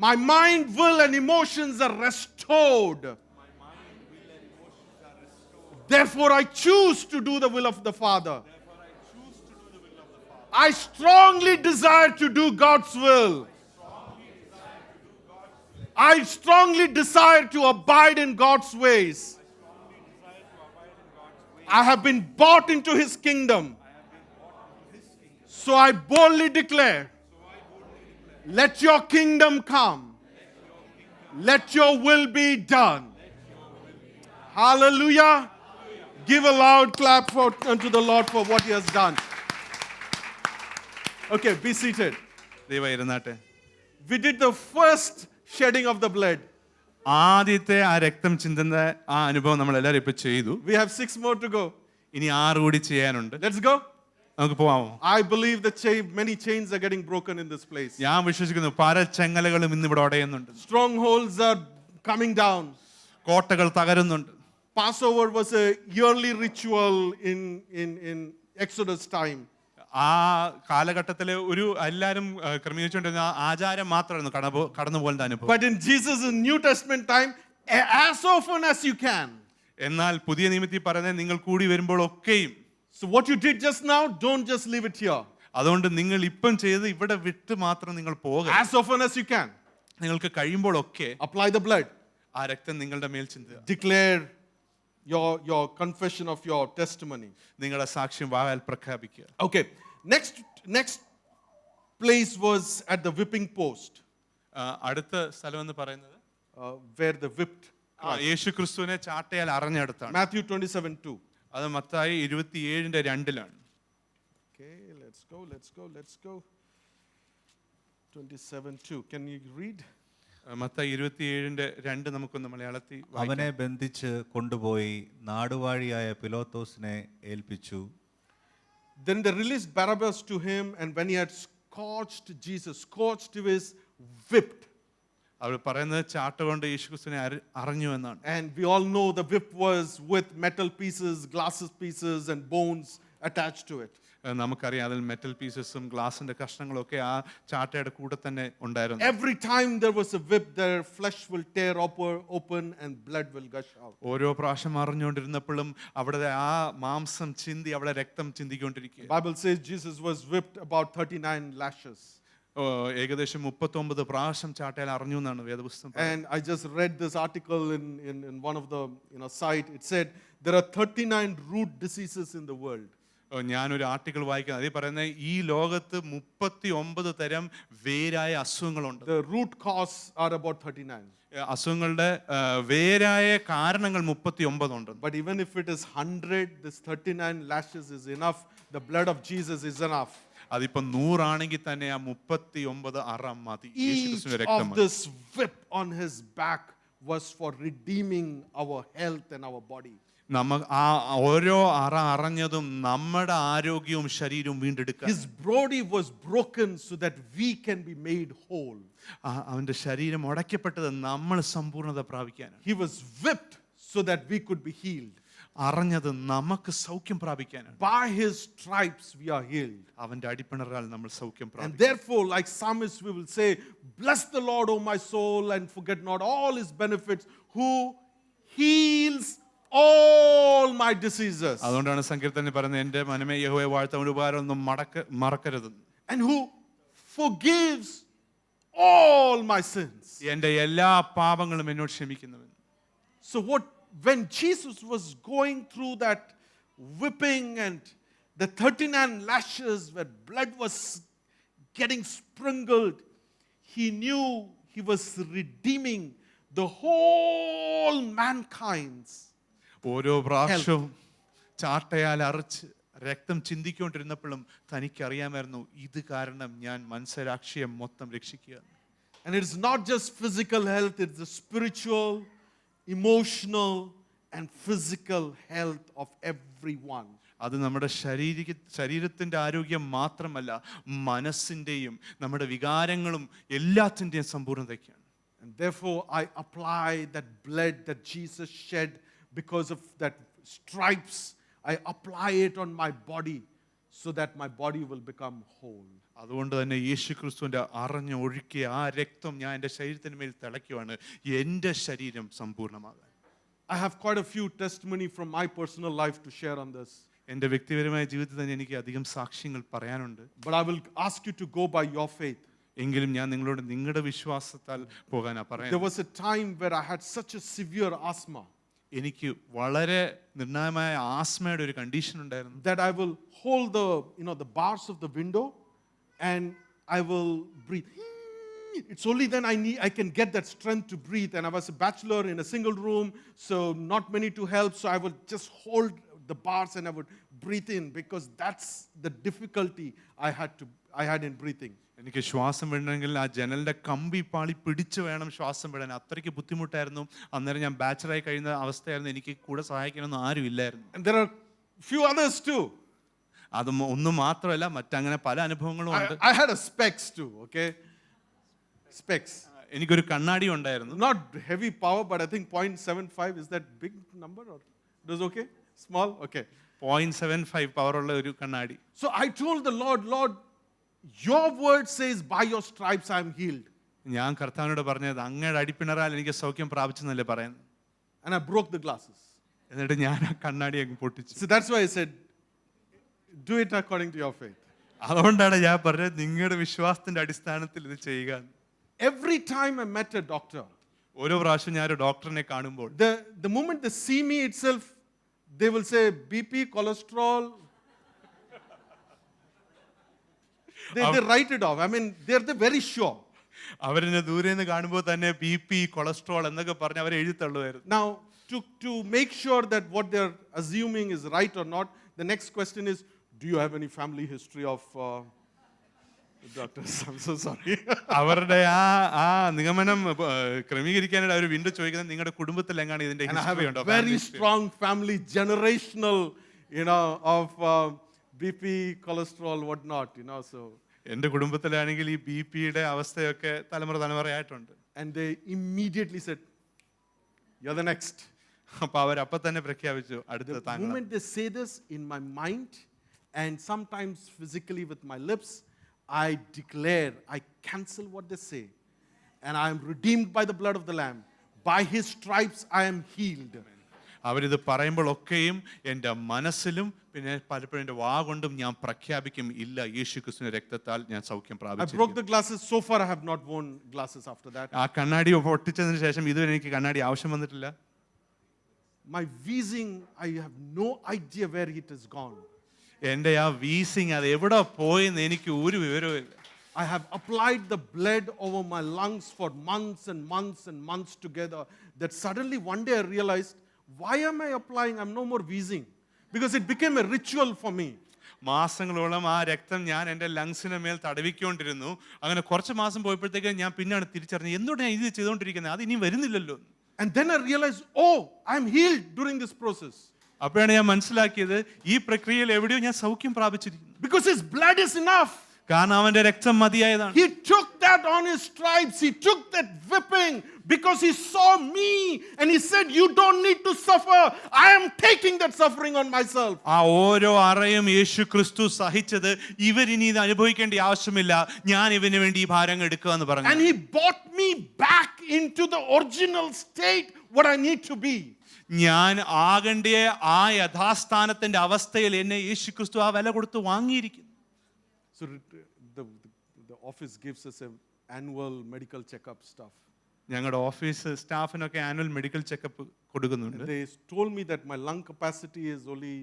My mind, will, and emotions are restored. Therefore, I choose to do the will of the Father. I strongly desire to do God's will. I strongly desire to abide in God's ways. I have been bought into his kingdom. So I boldly declare, let your kingdom come. Let your will be done. Hallelujah. Give a loud clap unto the Lord for what he has done. Okay, be seated. ദൈവം ഇരുന്നാട്ടെ. We did the first shedding of the blood. ആദ്യത്തെ ആ രക്തം ചിന്തുന്ന ആ അനുഭവം നമ്മൾ എല്ലാവരും ഇപ്പൊ ചെയ്തു. We have 6 more to go. ഇനി 6 കൂടി ചെയ്യാനുണ്ട്. Let's go. നമുക്ക് പോവാമോ? I believe that many chains are getting broken in this place. ഞാൻ വിശ്വസിക്കുന്നു പല ചെങ്ങലകളും ഇന്ന് ഇവിടെ ഉടയുന്നുണ്ട്. Strongholds are coming down. കോട്ടകൾ തകരുന്നുണ്ട്. Passover was a yearly ritual in Exodus time. ആ കാലഘട്ടത്തിലെ ഒരു എല്ലാരും ക്രമീകരിച്ചുകൊണ്ടിരുന്ന ആചാരം മാത്രമായിരുന്നു കടന്നുപോകുന്ന അനുഭവം. But in Jesus' New Testament time, as often as you can. എന്നാൽ പുതിയ നിയമത്തിൽ പറയുന്നത് നിങ്ങൾ കൂടി വരുമ്പോൾ ഒക്കെയും. So what you did just now, don't just leave it here. അതുകൊണ്ട് നിങ്ങൾ ഇപ്പം ചെയ്ത് ഇവിടെ വിട്ട് മാത്രം നിങ്ങൾ പോകരുത്. As often as you can. നിങ്ങൾക്ക് കഴിയുമ്പോഴൊക്കെ Apply the blood. ആ രക്തം നിങ്ങളുടെ മേൽ ചിന്തുക. Declare your confession of your testimony. നിങ്ങളുടെ സാക്ഷ്യം വായാൽ പ്രഖ്യാപിക്കുക. Okay, next place was at the whipping post. അടുത്ത സ്ഥലം എന്ന് പറയുന്നത് where the whipped. യേശു ക്രിസ്തുവിനെ ചാട്ടയാൽ അറിഞ്ഞെടുത്താണ്. Matthew 27:2. അത് Mathai 27:2 Okay, let's go. 27:2. Can you read? Mathai 27:2 നമുക്കൊന്ന് മലയാളത്തിൽ അവനെ ബന്ധിച്ച് കൊണ്ടുപോയി നാടുവാഴിയായ പിലോത്തോസിനെ ഏൽപ്പിച്ചു. Then they released Barabbas to him, and when he had scourged he was whipped. അവർ പറയുന്നത് ചാട്ട കൊണ്ട് യേശു ക്രിസ്തുവിനെ അറിഞ്ഞു എന്നാണ്. And we all know the whip was with metal pieces, glasses pieces, and bones attached to it. നമുക്കറിയാം അതിൽ metal പീസസും ഗ്ലാസിന്റെ കഷ്ണങ്ങളും ഒക്കെ ആ ചാട്ടയുടെ കൂടെ തന്നെ ഉണ്ടായിരുന്നു. Every time there was a whip, their flesh will tear open and blood will gush out. ഓരോ പ്രാവശ്യം അറിഞ്ഞുകൊണ്ടിരുന്നപ്പോഴും അവിടെ ആ മാംസം ചിന്തി അവിടെ രക്തം ചിന്തിക്കൊണ്ടിരിക്കുക. Bible says Jesus was whipped about 39 lashes. ഏകദേശം 39 പ്രാവശ്യം ചാട്ടയാൽ അറിഞ്ഞു എന്നാണ് വേദപുസ്തകം. And I just read this article in one of the site. It said there are 39 root diseases in the world. ഞാനൊരു ആർട്ടിക്കിൾ വായിക്കുന്നത് അതിൽ പറയുന്നത് ഈ ലോകത്ത് 39 തരം വേരായ അസുഖങ്ങളുണ്ട്. The root cause are about 39. അസുഖങ്ങളുടെ വേരായ കാരണങ്ങൾ 39 ഉണ്ട്. But even if it is 100, this 39 lashes is enough. The blood of Jesus is enough. അതിപ്പോ 100 ആണെങ്കിൽ തന്നെ ആ 39 അറ മതി. Each of this whip on his back was for redeeming our health and our body. ആ ഓരോ അറ അറിഞ്ഞതും നമ്മുടെ ആരോഗ്യവും ശരീരവും വീണ്ടെടുക്കാൻ. His body was broken so that we can be made whole. അവന്റെ ശരീരം ഉടയ്ക്കപ്പെട്ടത് നമ്മൾ സമ്പൂർണ്ണത പ്രാപിക്കാനാണ്. He was whipped so that we could be healed. അറിഞ്ഞത് നമുക്ക് സൗഖ്യം പ്രാപിക്കാനാണ്. By his stripes we are healed. അവന്റെ അടിപ്പിണറാൽ നമ്മൾ സൗഖ്യം പ്രാപിക്കും. And therefore, like psalmist, we will say, bless the Lord, O my soul, and forget not all his benefits, who heals all my diseases. അതുകൊണ്ടാണ് സങ്കീർത്തനത്തിൽ പറയുന്നത് എൻ്റെ മനമേ യഹോവയെ വാഴ്ത്തവന്റെ ഉപകാരം ഒന്നും മറക്കരുത്. And who forgives all my sins. എൻ്റെ എല്ലാ പാപങ്ങളും എന്നോട് ക്ഷമിക്കുന്നവൻ. So when Jesus was going through that whipping and the 39 lashes where blood was getting sprinkled, he knew he was redeeming the whole mankind's. ഓരോ പ്രാവശ്യവും ചാട്ടയാൽ അറച്ച് രക്തം ചിന്തിക്കൊണ്ടിരുന്നപ്പോഴും തനിക്കറിയാമായിരുന്നു ഇത് കാരണം ഞാൻ മനസ്സാക്ഷിയെ മൊത്തം രക്ഷിക്കുക. And it is not just physical health, it's the spiritual, emotional and physical health of everyone. അത് നമ്മുടെ ശരീരത്തിന്റെ ആരോഗ്യം മാത്രമല്ല മനസ്സിന്റെയും നമ്മുടെ വികാരങ്ങളും എല്ലാത്തിന്റെയും സമ്പൂർണ്ണതയ്ക്കാണ്. And therefore I apply that blood that Jesus shed because of that stripes. I apply it on my body so that my body will become whole. അതുകൊണ്ട് തന്നെ യേശു ക്രിസ്തുവിന്റെ അറിഞ്ഞ് ഒഴുക്കിയ ആ രക്തം ഞാൻ എൻ്റെ ശരീരത്തിന് മേൽ തിളയ്ക്കുവാണ് എൻ്റെ ശരീരം സമ്പൂർണ്ണമാകാൻ. I have quite a few testimony from my personal life to share on this. എൻ്റെ വ്യക്തിപരമായ ജീവിതത്തിൽ തന്നെ എനിക്ക് അധികം സാക്ഷ്യങ്ങൾ പറയാനുണ്ട്. But I will ask you to go by your faith. എങ്കിലും ഞാൻ നിങ്ങളോട് നിങ്ങളുടെ വിശ്വാസത്താൽ പോകാനാ പറയാം. There was a time where I had such a severe asthma. എനിക്ക് വളരെ നിർണായകമായ ആസ്മയുടെ ഒരു കണ്ടീഷൻ ഉണ്ടായിരുന്നു. That I will hold the bars of the window and I will breathe. It's only then I can get that strength to breathe. And I was a bachelor in a single room, so not many to help. So I would just hold the bars and I would breathe in because that's the difficulty I had in breathing. എനിക്ക് ശ്വാസം വിടണമെങ്കിൽ ആ ജനലിന്റെ കമ്പി പാളി പിടിച്ചു വേണം ശ്വാസം വിടാൻ. അത്രയ്ക്ക് ബുദ്ധിമുട്ടായിരുന്നു. അന്നേരം ഞാൻ ബാച്ചലറായി കഴിയുന്ന അവസ്ഥയായിരുന്നു. എനിക്ക് കൂടെ സഹായിക്കാനൊന്നും ആരും ഇല്ലായിരുന്നു. And there are few others too. അത് ഒന്നും മാത്രമല്ല മറ്റങ്ങനെ പല അനുഭവങ്ങളും ഉണ്ട്. I had a specs too, okay? Specs. എനിക്കൊരു കണ്ണാടി ഉണ്ടായിരുന്നു. Not heavy power, but I think 0.75. Is that big number or it was okay? Small? Okay. 0.75 പവറുള്ള ഒരു കണ്ണാടി. So I told the Lord, your word says by your stripes I am healed. ഞാൻ കർത്താവിനോട് പറഞ്ഞത് അങ്ങയുടെ അടിപ്പിണറാൽ എനിക്ക് സൗഖ്യം പ്രാപിച്ചെന്നല്ലേ പറയുന്നത്. And I broke the glasses. എന്നിട്ട് ഞാൻ ആ കണ്ണാടി അങ്ങ് പൊട്ടിച്ചു. So that's why I said, do it according to your faith. അതുകൊണ്ടാണ് ഞാൻ പറഞ്ഞത് നിങ്ങളുടെ വിശ്വാസത്തിന്റെ അടിസ്ഥാനത്തിൽ ഇത് ചെയ്യുക. Every time I met a doctor, ഓരോ പ്രാവശ്യം ഞാൻ ഒരു ഡോക്ടറിനെ കാണുമ്പോൾ the moment they see me itself, they will say BP, cholesterol. They write it off. I mean, they're very sure. അവരെന്നെ ദൂരെ നിന്ന് കാണുമ്പോൾ തന്നെ BP, കൊളസ്ട്രോൾ എന്നൊക്കെ പറഞ്ഞ് അവരെ എഴുതി തള്ളുമായിരുന്നു. Now, to make sure that what they're assuming is right or not, the next question is, do you have any family history of doctors? I'm so sorry. അവരുടെ ആ നിഗമനം ക്രമീകരിക്കാനായിട്ട് അവർ വീണ്ടും ചോദിക്കുന്നത് നിങ്ങളുടെ കുടുംബത്തിൽ എങ്ങാണ് ഇതിന്റെ And I have history a ഉണ്ടോ? very strong family, generational, of BP, cholesterol, whatnot, so. എന്റെ കുടുംബത്തിലാണെങ്കിൽ ഈ BPയുടെ അവസ്ഥയൊക്കെ തലമുറയായിട്ടുണ്ട്. And they immediately said, you're the next. അപ്പൊ അവരപ്പൊ തന്നെ പ്രഖ്യാപിച്ചു അടുത്ത The താങ്കൾ. moment they say this in my mind and sometimes physically with my lips, I declare, I cancel what they say. And I am redeemed by the blood of the Lamb. By his stripes I am healed. അവരിത് പറയുമ്പോഴൊക്കെയും എൻ്റെ മനസ്സിലും പിന്നെ പലപ്പോഴും എൻ്റെ വാ കൊണ്ടും ഞാൻ പ്രഖ്യാപിക്കും, ഇല്ല, യേശുക്രിസ്തുവിന്റെ രക്തത്താൽ ഞാൻ സൗഖ്യം I broke പ്രാപിച്ചു. the glasses. So far I have not worn glasses after that. ആ കണ്ണാടി പൊട്ടിച്ചതിന് ശേഷം ഇതുവരെ എനിക്ക് കണ്ണാടി ആവശ്യം വന്നിട്ടില്ല. My wheezing, I have no idea where it has gone. എൻ്റെ ആ വീസിങ് അത് എവിടെ പോയെന്ന് എനിക്ക് ഒരു വിവരവും ഇല്ല. I have applied the blood over my lungs for months and months and months together, that suddenly one day I realized, why am I applying? I'm no more wheezing. Because it became a ritual for me. മാസങ്ങളോളം ആ രക്തം ഞാൻ എൻ്റെ ലങ്സിന് മേൽ തടവിക്കൊണ്ടിരുന്നു. അങ്ങനെ കുറച്ച് മാസം പോയപ്പോഴത്തേക്ക് ഞാൻ പിന്നാണ് തിരിച്ചറിഞ്ഞത്, എന്തുകൊണ്ട് ഞാൻ ഇത് ചെയ്തുകൊണ്ടിരിക്കുന്നത്, അത് ഇനി വരുന്നില്ലല്ലോ. And then I realized, oh, I'm healed during this process. അപ്പോഴാണ് ഞാൻ മനസ്സിലാക്കിയത്, ഈ പ്രക്രിയയിൽ എവിടെയോ ഞാൻ സൗഖ്യം പ്രാപിച്ചിരിക്കുന്നു. Because his blood is enough. കാരണം അവന്റെ രക്തം മതിയായതാണ്. He took that on his stripes. He took that whipping because he saw me and he said, you don't need to suffer. I am taking that suffering on myself. ആ ഓരോ അറയും യേശു ക്രിസ്തു സഹിച്ചത് ഇവരിനി ഇത് അനുഭവിക്കേണ്ട ആവശ്യമില്ല, ഞാൻ ഇവന് വേണ്ടി ഈ ഭാരം എടുക്കുക എന്ന് പറഞ്ഞു. And he brought me back into the original state, what I need to be. ഞാൻ ആകേണ്ട ആ യഥാസ്ഥാനത്തിന്റെ അവസ്ഥയിൽ എന്നെ യേശു ക്രിസ്തു ആ വില കൊടുത്ത് വാങ്ങിയിരിക്കുന്നു. So the office gives us an annual medical checkup stuff. ഞങ്ങളുടെ ഓഫീസ് സ്റ്റാഫിനൊക്കെ ആനുവൽ മെഡിക്കൽ ചെക്കപ്പ് കൊടുക്കുന്നുണ്ട്. They told me that my lung capacity is only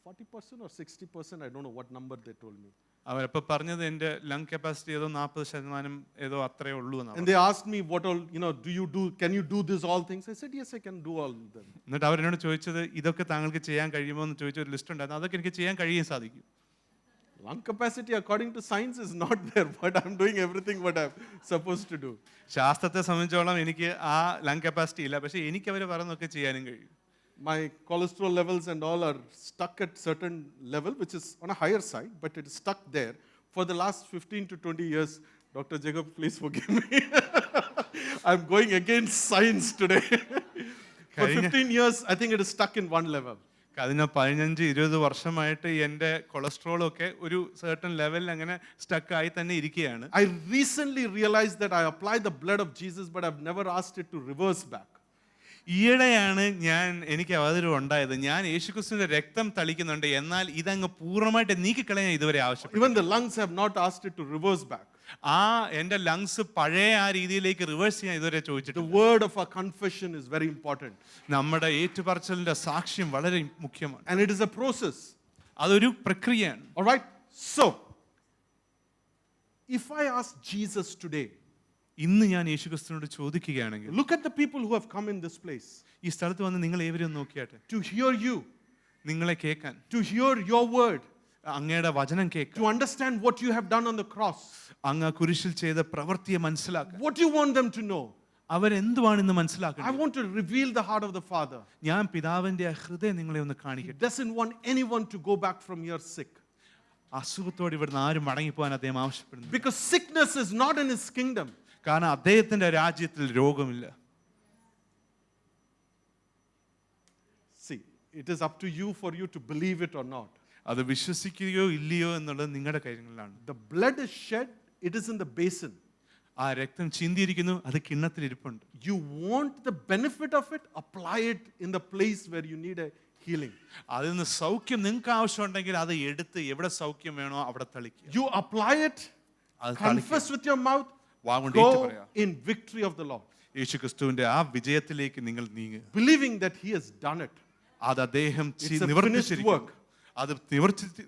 40% or 60%. I don't know what number they told me. അവരപ്പോൾ പറഞ്ഞത് എൻ്റെ lung capacity ഏതോ 40% ഏതോ അത്രേ ഉള്ളൂ എന്നാണ്. And they asked me, what all, can you do this all things? I said, yes, I can do all of them. എന്നിട്ട് അവരെന്നോട് ചോദിച്ചത്, ഇതൊക്കെ താങ്കൾക്ക് ചെയ്യാൻ കഴിയുമോ എന്ന് ചോദിച്ച ഒരു ലിസ്റ്റ് ഉണ്ടായിരുന്നു. അതൊക്കെ എനിക്ക് ചെയ്യാൻ കഴിയാൻ സാധിക്കും. Lung capacity according to science is not there, but I'm doing everything what I'm supposed to do. ശാസ്ത്രത്തെ സംബന്ധിച്ചോളം എനിക്ക് ആ ലങ് കപ്പാസിറ്റി ഇല്ല, പക്ഷേ എനിക്ക് അവർ പറയുന്നതൊക്കെ ചെയ്യാനും കഴിയും. My cholesterol levels and all are stuck at certain level, which is on a higher side, but it is stuck there for the last 15 to 20 years. Dr. Jacob, please forgive me. I'm going against science today. For 15 years, I think it is stuck in one level. കഴിഞ്ഞ 15-20 വർഷമായിട്ട് എൻ്റെ കൊളസ്ട്രോളൊക്കെ ഒരു certain ലെവലിൽ അങ്ങനെ stuck ആയി തന്നെ ഇരിക്കുകയാണ്. I recently realized that I applied the blood of Jesus, but I've never asked it to reverse back. ഈയിടെയാണ് എനിക്ക് അവതരം ഉണ്ടായത്, ഞാൻ യേശുക്രിസ്തുവിന്റെ രക്തം തളിക്കുന്നുണ്ട്, എന്നാൽ ഇതങ്ങ് പൂർണ്ണമായിട്ട് നീക്കിക്കളയാൻ ഇതുവരെ ആവശ്യപ്പെട്ടു. Even the lungs have not asked it to reverse back. ആ എൻ്റെ ലങ്സ് പഴയ ആ രീതിയിലേക്ക് റിവേഴ്സ് ചെയ്യാൻ ഇതുവരെ ചോദിച്ചിട്ട്. The word of our confession is very important. നമ്മുടെ ഏറ്റുപറച്ചിലിന്റെ സാക്ഷ്യം വളരെ മുഖ്യമാണ്. And it is a process. അതൊരു പ്രക്രിയയാണ്. All right? So, if I ask Jesus today, ഇന്ന് ഞാൻ യേശുക്രിസ്തുവിനോട് ചോദിക്കുകയാണെങ്കിൽ, look at the people who have come in this place. ഈ സ്ഥലത്ത് വന്ന് നിങ്ങൾ ഏവരും നോക്കിയാട്ടെ, To hear you, നിങ്ങളെ കേൾക്കാൻ, to hear your word, അങ്ങയുടെ വചനം കേൾക്കാൻ, to understand what you have done on the cross, അങ്ങ് കുരിശിൽ ചെയ്ത പ്രവൃത്തിയെ മനസ്സിലാക്കാൻ. what you want them to know. അവരെന്തുവാണ് ഇന്ന് I മനസ്സിലാക്കുന്നത്? want to reveal the heart of the Father. ഞാൻ പിതാവിന്റെ ഹൃദയം നിങ്ങളെ ഒന്ന് He കാണിക്കട്ടെ. doesn't want anyone to go back from here sick. അസുഖത്തോട് ഇവിടുന്ന് ആരും മടങ്ങിപ്പോകാൻ അദ്ദേഹം ആവശ്യപ്പെടുന്നു. Because sickness is not in his kingdom. കാരണം അദ്ദേഹത്തിന്റെ രാജ്യത്തിൽ രോഗമില്ല. See, it is up to you for you to believe it or not. അത് വിശ്വസിക്കുകയോ ഇല്ലയോ എന്നുള്ളത് നിങ്ങളുടെ കാര്യങ്ങളിലാണ്. The blood is shed, it is in the basin. ആ രക്തം ചിന്തിയിരിക്കുന്നു, അത് കിണ്ണത്തിൽ ഇരിപ്പുണ്ട്. You want the benefit of it, apply it in the place where you need a healing. അതിൽ നിന്ന് സൗഖ്യം നിങ്ങൾക്ക് ആവശ്യമുണ്ടെങ്കിൽ അത് എടുത്ത് എവിടെ സൗഖ്യം വേണോ അവിടെ തളിക്കുക. You apply it, confess with your mouth, go in victory of the Lord. യേശുക്രിസ്തുവിന്റെ ആ വിജയത്തിലേക്ക് നിങ്ങൾ നീങ്ങുക. Believing that he has done it. അത് അദ്ദേഹം It's a finished work. അത്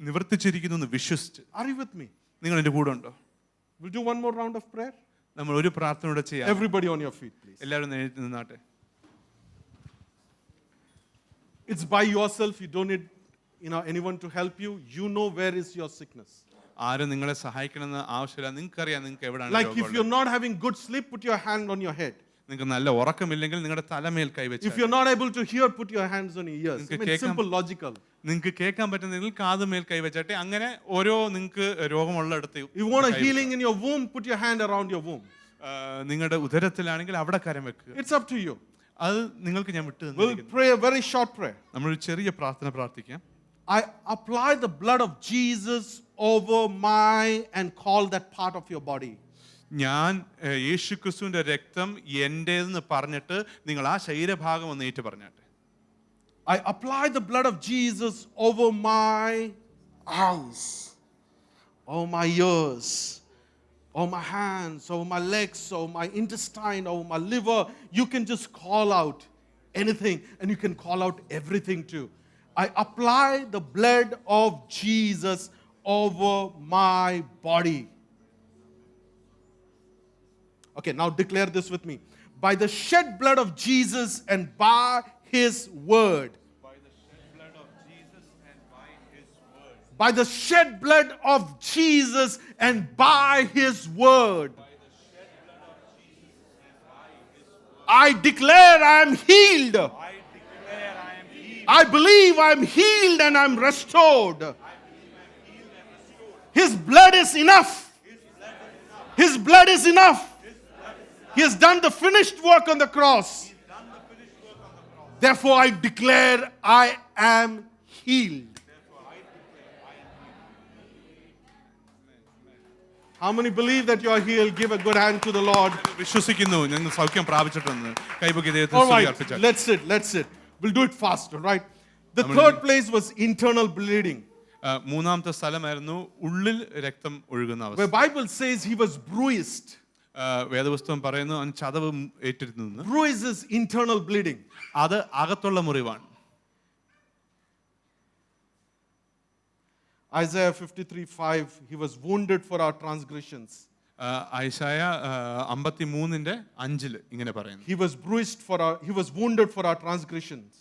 നിവർത്തിച്ചിരിക്കുന്നു എന്ന് വിശ്വസിച്ച്. Are you with me? നിങ്ങൾ എൻ്റെ കൂടെ ഉണ്ടോ? We'll do one more round of prayer. നമ്മൾ ഒരു പ്രാർത്ഥനയോടെ ചെയ്യാം. Everybody on your feet, please. എല്ലാവരും എഴുന്നേറ്റ് നിന്നാട്ടെ. It's by yourself. You don't need anyone to help you. You know where is your sickness. ആരും നിങ്ങളെ സഹായിക്കണമെന്ന് ആവശ്യമില്ല. നിങ്ങൾക്കറിയാം നിങ്ങൾക്ക് എവിടെയാണ് Like if രോഗമുള്ളത്. you're not having good sleep, put your hand on your head. നിങ്ങൾക്ക് നല്ല ഉറക്കമില്ലെങ്കിൽ നിങ്ങളുടെ തലമേൽ കൈവച്ച്. If you're not able to hear, put your hands on your ears. It's simple, logical. നിങ്ങൾക്ക് കേൾക്കാൻ പറ്റുന്നെങ്കിൽ കാതുമേൽ കൈവച്ചാട്ടെ. അങ്ങനെ ഓരോ നിങ്ങൾക്ക് രോഗമുള്ളിടത്ത്. You want a healing in your womb, put your hand around your womb. നിങ്ങളുടെ ഉദരത്തിലാണെങ്കിൽ അവിടെ കരം വെക്കുക. It's up to you. അത് നിങ്ങൾക്ക് ഞാൻ വിട്ടു We'll തന്നിരിക്കുന്നു. pray a very short prayer. നമ്മളൊരു ചെറിയ പ്രാർത്ഥന പ്രാർത്ഥിക്കാം. I apply the blood of Jesus over my and call that part of your body. ഞാൻ യേശു ക്രിസ്തുവിന്റെ രക്തം എന്റേതെന്ന് പറഞ്ഞിട്ട് നിങ്ങൾ ആ ശരീരഭാഗം ഒന്ന് ഏറ്റു പറഞ്ഞാട്ടെ. I apply the blood of Jesus over my eyes, over my ears, over my hands, over my legs, over my intestine, over my liver. You can just call out anything and you can call out everything too. I apply the blood of Jesus over my body. Okay, now declare this with me. By the shed blood of Jesus and by His word. By the shed blood of Jesus and by His word. By the shed blood of Jesus and by His word. By the shed blood of Jesus and by His word. I declare I am healed. I declare I am healed. I believe I am healed and I am restored. His blood is enough. His blood is enough. He has done the finished work on the cross. Therefore, I declare I am healed. How many believe that you are healed? Give a good hand to the Lord. വിശ്വസിക്കുന്നു ഞങ്ങൾ സൗഖ്യം പ്രാപിച്ചിട്ടുണ്ട്. കൈപൊക്കി ദൈവത്തിന് All സ്തുതി right, അർപ്പിച്ചാട്ടെ. let's sit. We'll do it fast, all right? The third place was internal bleeding. മൂന്നാമത്തെ സ്ഥലമായിരുന്നു ഉള്ളിൽ രക്തം ഒഴുകുന്ന അവസ്ഥ. Where Bible says he was bruised. വേദപുസ്തകം പറയുന്നു അവൻ ചതവ് ഏറ്റിരുന്നു. Bruise is internal bleeding. അത് അകത്തുള്ള മുറിവാണ്. Isaiah 53:5, he was wounded for our transgressions. ഐശായ 53:5 ഇങ്ങനെ പറയുന്നു. He was wounded for our transgressions.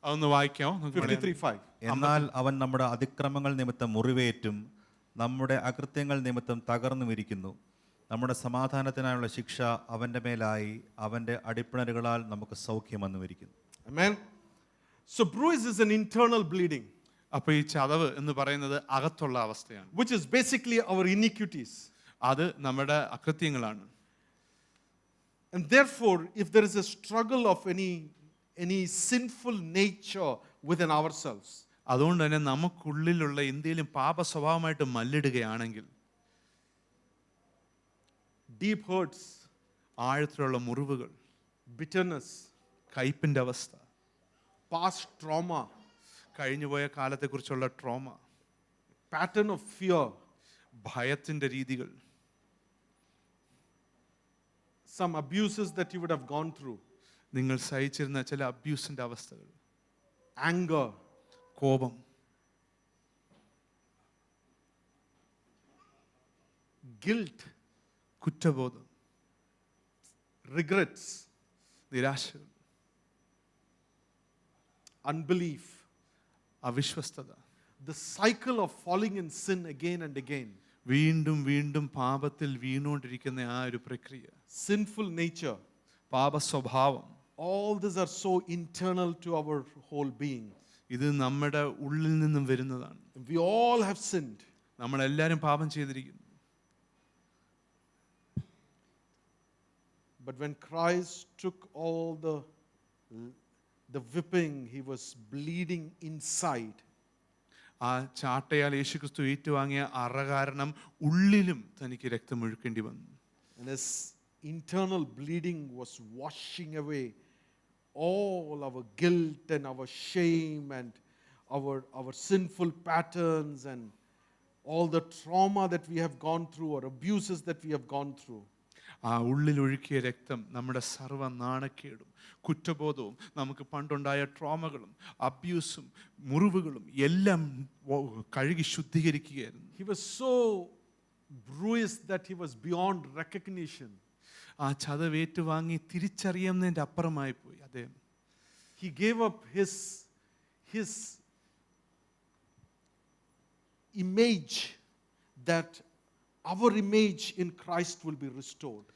അതൊന്ന് വായിക്കാമോ? 53:5. എന്നാൽ അവൻ നമ്മുടെ അതിക്രമങ്ങൾ നിമിത്തം മുറിവേറ്റും നമ്മുടെ അകൃത്യങ്ങൾ നിമിത്തം തകർന്നുമിരിക്കുന്നു. നമ്മുടെ സമാധാനത്തിനായുള്ള ശിക്ഷ അവൻ്റെ മേലായി, അവൻ്റെ അടിപ്പിണരുകളാൽ നമുക്ക് സൗഖ്യം വന്നുമിരിക്കുന്നു. Amen. So bruise is an internal bleeding. അപ്പോൾ ഈ ചതവ് എന്ന് പറയുന്നത് അകത്തുള്ള അവസ്ഥയാണ്. Which is basically our iniquities. അത് നമ്മുടെ അകൃത്യങ്ങളാണ്. And therefore, if there is a struggle of any sinful nature within ourselves, അതുകൊണ്ട് തന്നെ നമുക്കുള്ളിലുള്ള എന്തെങ്കിലും പാപ സ്വഭാവമായിട്ട് മല്ലിടുകയാണെങ്കിൽ, deep hurts, ആഴത്തിലുള്ള മുറിവുകൾ, bitterness, കയ്പിന്റെ അവസ്ഥ, past trauma, കഴിഞ്ഞുപോയ കാലത്തെക്കുറിച്ചുള്ള ട്രോമ, pattern of fear, ഭയത്തിന്റെ രീതികൾ, some abuses that you would have gone through, നിങ്ങൾ സഹിച്ചിരുന്ന ചില അബ്യൂസിന്റെ അവസ്ഥകൾ, anger, കോപം, guilt, കുറ്റബോധം, regrets, നിരാശകൾ, unbelief, അവിശ്വസ്തത, the cycle of falling in sin again and again, വീണ്ടും വീണ്ടും പാപത്തിൽ വീണുകൊണ്ടിരിക്കുന്ന ആ ഒരു പ്രക്രിയ, sinful nature, പാപ സ്വഭാവം, all these are so internal to our whole being. ഇത് നമ്മുടെ ഉള്ളിൽ നിന്നും വരുന്നതാണ്. We all have sinned. നമ്മളെല്ലാവരും പാപം ചെയ്തിരിക്കുന്നു. But when Christ took all the whipping, he was bleeding inside. ആ ചാട്ടയാൽ യേശുക്രിസ്തു ഏറ്റുവാങ്ങിയ അറ കാരണം ഉള്ളിലും തനിക്ക് രക്തമൊഴുക്കേണ്ടി വന്നു. And his internal bleeding was washing away all our guilt and our shame and our sinful patterns and all the trauma that we have gone through or abuses that we have gone through. ആ ഉള്ളിൽ ഒഴുക്കിയ രക്തം നമ്മുടെ സർവ്വ നാണക്കേടും കുറ്റബോധവും നമുക്ക് പണ്ടുണ്ടായ ട്രോമകളും അബ്യൂസും മുറിവുകളും എല്ലാം കഴുകി ശുദ്ധീകരിക്കുകയായിരുന്നു. He was so bruised that he was beyond recognition. ആ ചതവേറ്റ് വാങ്ങി തിരിച്ചറിയുന്നതിൻ്റെ അപ്പുറമായി പോയി അദ്ദേഹം. He gave up his image, that our image in Christ will be restored.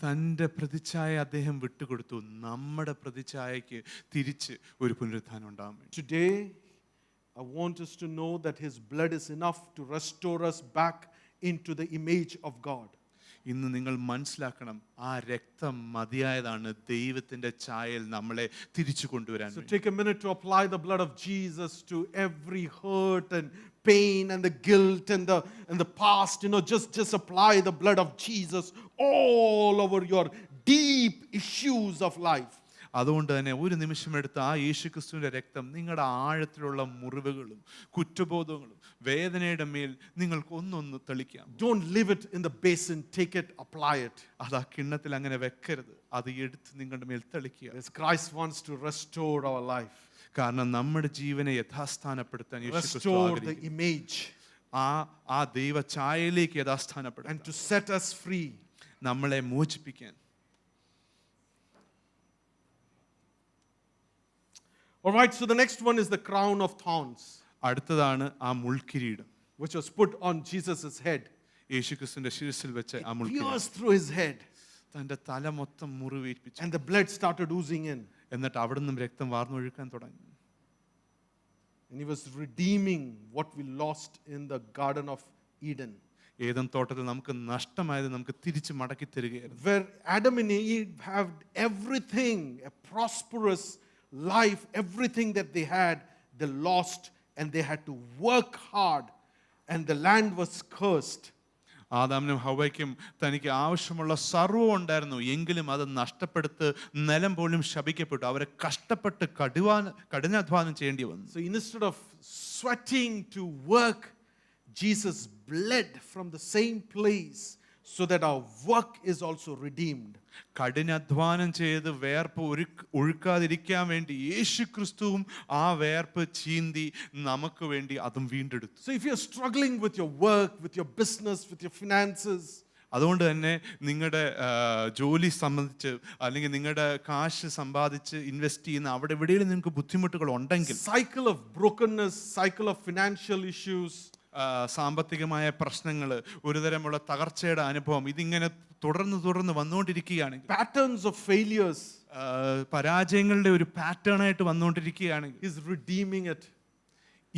തൻ്റെ പ്രതിച്ഛായ അദ്ദേഹം വിട്ടുകൊടുത്തു, നമ്മുടെ പ്രതിച്ഛായയ്ക്ക് തിരിച്ച് ഒരു പുനരുത്ഥാനം ഉണ്ടാകാൻ വേണ്ടി. Today, I want us to know that his blood is enough to restore us back into the image of God. ഇന്ന് നിങ്ങൾ മനസ്സിലാക്കണം, ആ രക്തം മതിയായതാണ് ദൈവത്തിൻ്റെ ഛായയിൽ നമ്മളെ തിരിച്ചു കൊണ്ടുവരാൻ So വേണ്ടി. take a minute to apply the blood of Jesus to every hurt and pain and the guilt and the past. Just apply the blood of Jesus all over your deep issues of life. അതുകൊണ്ട് തന്നെ ഒരു നിമിഷമെടുത്ത് ആ യേശുക്രിസ്തുവിൻ്റെ രക്തം നിങ്ങളുടെ ആഴത്തിലുള്ള മുറിവുകളും കുറ്റബോധങ്ങളും വേദനയുടെ മേൽ നിങ്ങൾക്ക് ഒന്നൊന്ന് തെളിക്കാം. Don't leave it in the basin. Take it, apply it. അത് ആ കിണ്ണത്തിൽ അങ്ങനെ വെക്കരുത്, അത് എടുത്ത് നിങ്ങളുടെ മേൽ തെളിക്കുക. As Christ wants to restore our life, കാരണം നമ്മുടെ ജീവനെ യഥാസ്ഥാനപ്പെടുത്താൻ യേശുക്രിസ്തു restore the ആഗ്രഹിക്കുന്നു. image, ആ ദൈവ ഛായയിലേക്ക് യഥാസ്ഥാനപ്പെടുത്താൻ, and to set us free. നമ്മളെ മോചിപ്പിക്കാൻ. All right, so the next one is the crown of thorns, അടുത്തതാണ് ആ മുൾക്കിരീടം, which was put on Jesus' head. യേശുക്രിസ്തുവിന്റെ ശിരസിൽ വെച്ച് ആ It മുൾക്കിരീടം pierced through his head, തന്റെ തല മൊത്തം മുറിവേൽപ്പിച്ചു. and the blood started oozing in. എന്നിട്ട് അവിടെ നിന്നും രക്തം വാർന്നൊഴുക്കാൻ തുടങ്ങി. And he was redeeming what we lost in the Garden of Eden, Eden തോട്ടത്തിൽ നമുക്ക് നഷ്ടമായത് നമുക്ക് തിരിച്ച് മടക്കി തരികയായിരുന്നു. where Adam and Eve had everything, a prosperous life, everything that they had, they lost, and they had to work hard, and the land was cursed. ആദാമിനും ഹവ്വയ്ക്കും തനിക്ക് ആവശ്യമുള്ള സർവ്വം ഉണ്ടായിരുന്നു, എങ്കിലും അത് നഷ്ടപ്പെടുത്ത് നിലം പോലും ശപിക്കപ്പെട്ടു. അവരെ കഷ്ടപ്പെട്ട് കഠിനാധ്വാനം ചെയ്യേണ്ടി വന്നു. So instead of sweating to work, Jesus bled from the same place so that our work is also redeemed. കഠിനാധ്വാനം ചെയ്ത് വേർപ്പ് ഒഴുക്കാതിരിക്കാൻ വേണ്ടി യേശുക്രിസ്തുവും ആ വേർപ്പ് ചീന്തി നമുക്ക് വേണ്ടി അതും വീണ്ടെടുത്തു. So if you're struggling with your work, with your business, with your finances, അതുകൊണ്ട് തന്നെ നിങ്ങളുടെ ജോലി സംബന്ധിച്ച് അല്ലെങ്കിൽ നിങ്ങളുടെ കാശ് സമ്പാദിച്ച് ഇൻവെസ്റ്റ് ചെയ്യുന്ന അവിടെ എവിടെയെങ്കിലും നിങ്ങൾക്ക് ബുദ്ധിമുട്ടുകൾ ഉണ്ടെങ്കിൽ, cycle of brokenness, cycle of financial issues, സാമ്പത്തികമായ പ്രശ്നങ്ങൾ, ഒരുതരമുള്ള തകർച്ചയുടെ അനുഭവം, ഇതിങ്ങനെ തുടർന്ന് വന്നുകൊണ്ടിരിക്കുകയാണെങ്കിൽ, patterns of failures, പരാജയങ്ങളുടെ ഒരു പാറ്റേൺ ആയിട്ട് വന്നുകൊണ്ടിരിക്കുകയാണെങ്കിൽ, he's redeeming it.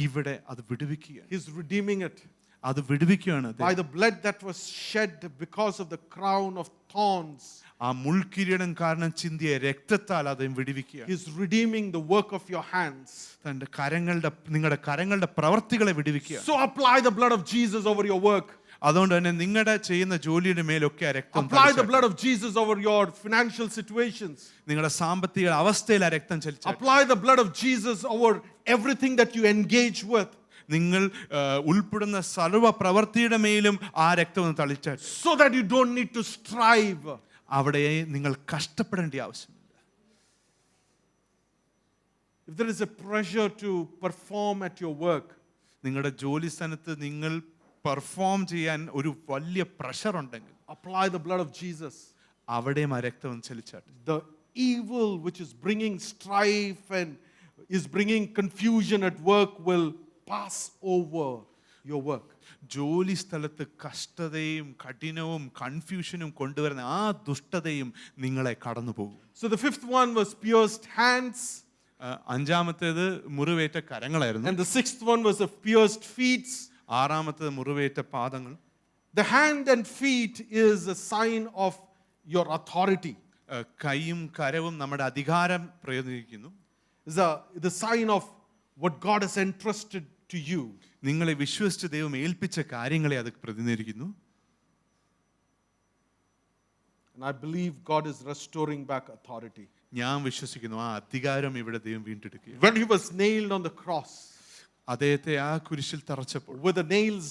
ഇവിടെ അത് വിടുവിക്കുകയാണ്. He's redeeming it. അത് വിടുവിക്കുകയാണ്. By the blood that was shed because of the crown of thorns, ആ മുൾക്കിരീടം കാരണം ചിന്തിയ രക്തത്താൽ അതും വിടുവിക്കുകയാണ്. he's redeeming the work of your hands. നിങ്ങളുടെ കരങ്ങളുടെ പ്രവർത്തികളെ വിടുവിക്കുക. So apply the blood of Jesus over your work. അതുകൊണ്ട് തന്നെ നിങ്ങളുടെ ചെയ്യുന്ന ജോലിയുടെ മേലൊക്കെ ആ രക്തം Apply the blood of Jesus over your financial situations. നിങ്ങളുടെ സാമ്പത്തിക അവസ്ഥയിൽ ആ രക്തം ചലിച്ചു. Apply the blood of Jesus over everything that you engage with, നിങ്ങൾ ഉൾപ്പെടുന്ന സർവ്വ പ്രവൃത്തിയുടെ മേലും ആ രക്തം ഒന്ന് തളിച്ചാൽ, so that you don't need to strive. അവിടെ നിങ്ങൾ കഷ്ടപ്പെടേണ്ട ആവശ്യമില്ല. If there is a pressure to perform at your work, നിങ്ങളുടെ ജോലി സ്ഥലത്ത് നിങ്ങൾ പെർഫോം ചെയ്യാൻ ഒരു വലിയ പ്രഷർ ഉണ്ടെങ്കിൽ, apply the blood of Jesus. അവിടെയും ആ രക്തം ഒന്ന് ചലിച്ചാട്ടെ. The evil which is bringing strife and is bringing confusion at work will pass over your work. ജോലി സ്ഥലത്ത് കഷ്ടതയും കഠിനവും കൺഫ്യൂഷനും കൊണ്ടുവരുന്ന ആ ദുഷ്ടതയും നിങ്ങളെ കടന്നു പോകും. So the fifth one was pierced hands, അഞ്ചാമത്തേത് മുറിവേറ്റ കരങ്ങളായിരുന്നു. and the sixth one was of pierced feet. ആറാമത്തേത് മുറിവേറ്റ പാദങ്ങൾ. The hand and feet is a sign of your authority. കൈയും കരവും നമ്മുടെ അധികാരം പ്രയോഗിക്കുന്നു. Is the sign of what God has entrusted to you. നിങ്ങളെ വിശ്വസിച്ച് ദൈവം ഏൽപ്പിച്ച കാര്യങ്ങളെ അത് പ്രതിനിധീകരിക്കുന്നു. And I believe God is restoring back authority. ഞാൻ വിശ്വസിക്കുന്നു ആ അധികാരം ഇവിടെ ദൈവം വീണ്ടെടുക്കുക. When he was nailed on the cross, അദ്ദേഹത്തെ ആ കുരിശിൽ തറച്ചപ്പോൾ, with the nails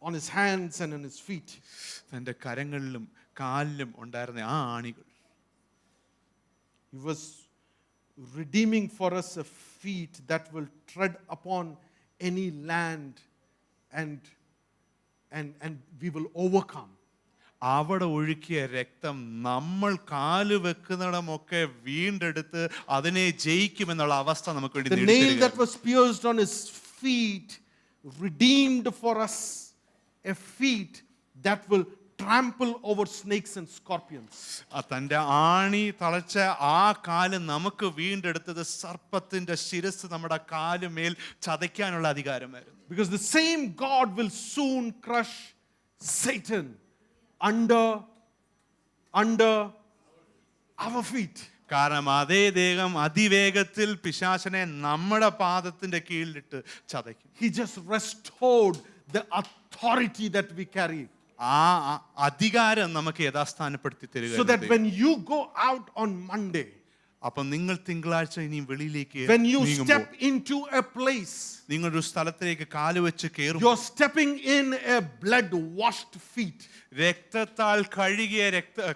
on his hands and on his feet, തൻ്റെ കരങ്ങളിലും കാലിലും ഉണ്ടായിരുന്ന ആ ആണികൾ, he was redeeming for us a feet that will tread upon any land and and we will overcome. അവിടെ ഒഴുക്കിയ രക്തം നമ്മൾ കാല് വെക്കുന്നിടമൊക്കെ വീണ്ടെടുത്ത് അതിനെ ജയിക്കുമെന്നുള്ള അവസ്ഥ നമുക്ക് വേണ്ടി The nail that was pierced on his feet redeemed for us a feet that will trample over snakes and scorpions. തന്റെ ആണി തളച്ച ആ കാല് നമുക്ക് വീണ്ടെടുത്തത് സർപ്പത്തിന്റെ ശിരസ് നമ്മുടെ കാലുമേൽ ചതയ്ക്കാനുള്ള അധികാരമായിരുന്നു. Because the same God will soon crush Satan under our feet. കാരണം അതേ ദേഹം അതിവേഗത്തിൽ പിശാചനെ നമ്മുടെ പാദത്തിന്റെ കീഴിലിട്ട് ചതയ്ക്കും. He just restored the authority that we carry. ആ അധികാരം നമുക്ക് യഥാസ്ഥാനപ്പെടുത്തി തരിക. So that when you go out on Monday, അപ്പം നിങ്ങൾ തിങ്കളാഴ്ച ഇനി വെളിയിലേക്ക് when you step into a place, നിങ്ങളൊരു സ്ഥലത്തിലേക്ക് കാലുവെച്ച് കയറും, you're stepping in a blood washed feet, രക്തത്താൽ കഴുകിയ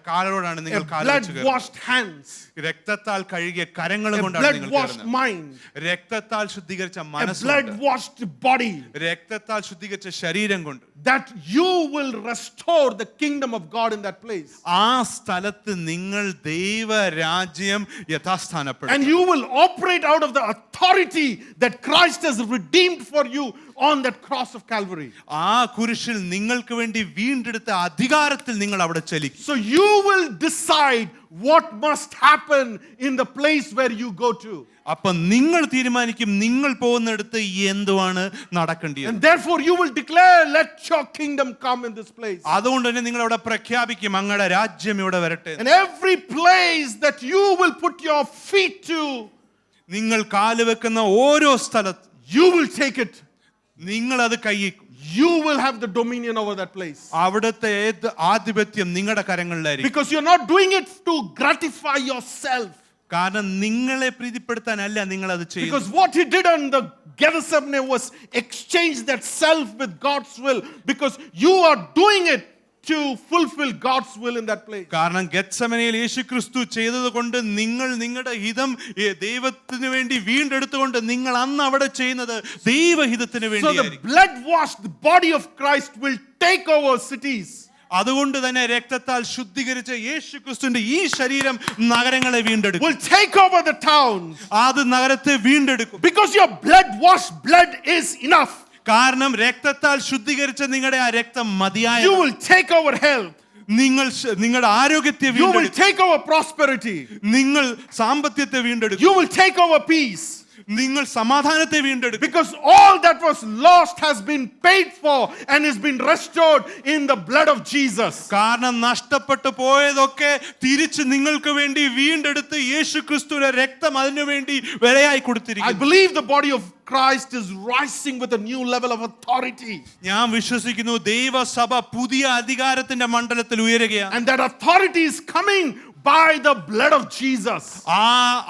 കാലോടാണ് നിങ്ങൾ a കാലുവെച്ച് blood കയറുന്നത്. washed hands, രക്തത്താൽ കഴുകിയ കരങ്ങൾ a കൊണ്ടാണ് blood നിങ്ങൾ washed കയറുന്നത്. mind, രക്തത്താൽ ശുദ്ധീകരിച്ച a മനസ്സുണ്ട്, blood washed body, രക്തത്താൽ ശുദ്ധീകരിച്ച ശരീരം കൊണ്ട് that you will restore the kingdom of God in that place. ആ സ്ഥലത്ത് നിങ്ങൾ ദൈവരാജ്യം യഥാസ്ഥാനപ്പെടും. And you will operate out of the authority that Christ has redeemed for you on that cross of Calvary. ആ കുരിശിൽ നിങ്ങൾക്ക് വേണ്ടി വീണ്ടെടുത്ത അധികാരത്തിൽ നിങ്ങൾ അവിടെ ചലിക്കും. So you will decide what must happen in the place where you go to. അപ്പൊ നിങ്ങൾ തീരുമാനിക്കും നിങ്ങൾ പോകുന്നിടത്ത് എന്തുവാണ് നടക്കേണ്ടത്. And therefore you will declare, let your kingdom come in this place. അതുകൊണ്ട് തന്നെ നിങ്ങൾ അവിടെ പ്രഖ്യാപിക്കും അങ്ങയുടെ രാജ്യം ഇവിടെ വരട്ടെ. And every place that you will put your feet to, നിങ്ങൾ കാല് വെക്കുന്ന ഓരോ സ്ഥലത്ത് you will take it. നിങ്ങൾ അത് കൈയ്ക്കും. You will have the dominion over that place. അവിടുത്തെ ആധിപത്യം നിങ്ങളുടെ കരങ്ങളിലായിരിക്കും. Because you're not doing it to gratify yourself. കാരണം നിങ്ങളെ പ്രീതിപ്പെടുത്താനല്ല നിങ്ങൾ അത് ചെയ്യുന്നത്. Because what he did on the Gethsemane was exchange that self with God's will. Because you are doing it to fulfill God's will in that place. കാരണം ഗെത്സമനയിൽ യേശുക്രിസ്തു ചെയ്തത് കൊണ്ട് നിങ്ങൾ നിങ്ങളുടെ ഹിതം ദൈവത്തിന് വേണ്ടി വീണ്ടെടുത്തുകൊണ്ട് നിങ്ങൾ അന്ന് അവിടെ ചെയ്യുന്നത് ദൈവഹിതത്തിന് So the വേണ്ടിയായിരിക്കും. blood washed body of Christ will take over cities. അതുകൊണ്ട് തന്നെ രക്തത്താൽ ശുദ്ധീകരിച്ച യേശുക്രിസ്തുവിന്റെ ഈ ശരീരം നഗരങ്ങളെ വീണ്ടെടുക്കും. Will take over the towns. അത് നഗരത്തെ വീണ്ടെടുക്കും. Because your blood washed blood is enough. കാരണം രക്തത്താൽ ശുദ്ധീകരിച്ച നിങ്ങളുടെ ആ രക്തം മതിയായ. You will take over health. നിങ്ങളുടെ ആരോഗ്യത്തെ You will വീണ്ടെടുക്കും. take over prosperity. നിങ്ങൾ സാമ്പത്യത്തെ വീണ്ടെടുക്കും. You will take over peace. നിങ്ങൾ സമാധാനത്തെ വീണ്ടെടുക്കും. Because all that was lost has been paid for and has been restored in the blood of Jesus. കാരണം നഷ്ടപ്പെട്ടു പോയതൊക്കെ തിരിച്ച് നിങ്ങൾക്ക് വേണ്ടി വീണ്ടെടുത്ത് യേശുക്രിസ്തുവിന്റെ രക്തം അതിനു വേണ്ടി വിലയായി I കൊടുത്തിരിക്കുന്നു. believe the body of Christ is rising with a new level of authority. ഞാൻ വിശ്വസിക്കുന്നു ദൈവസഭ പുതിയ അധികാരത്തിന്റെ മണ്ഡലത്തിൽ ഉയരുകയാണ്. And that authority is coming by the blood of Jesus. ആ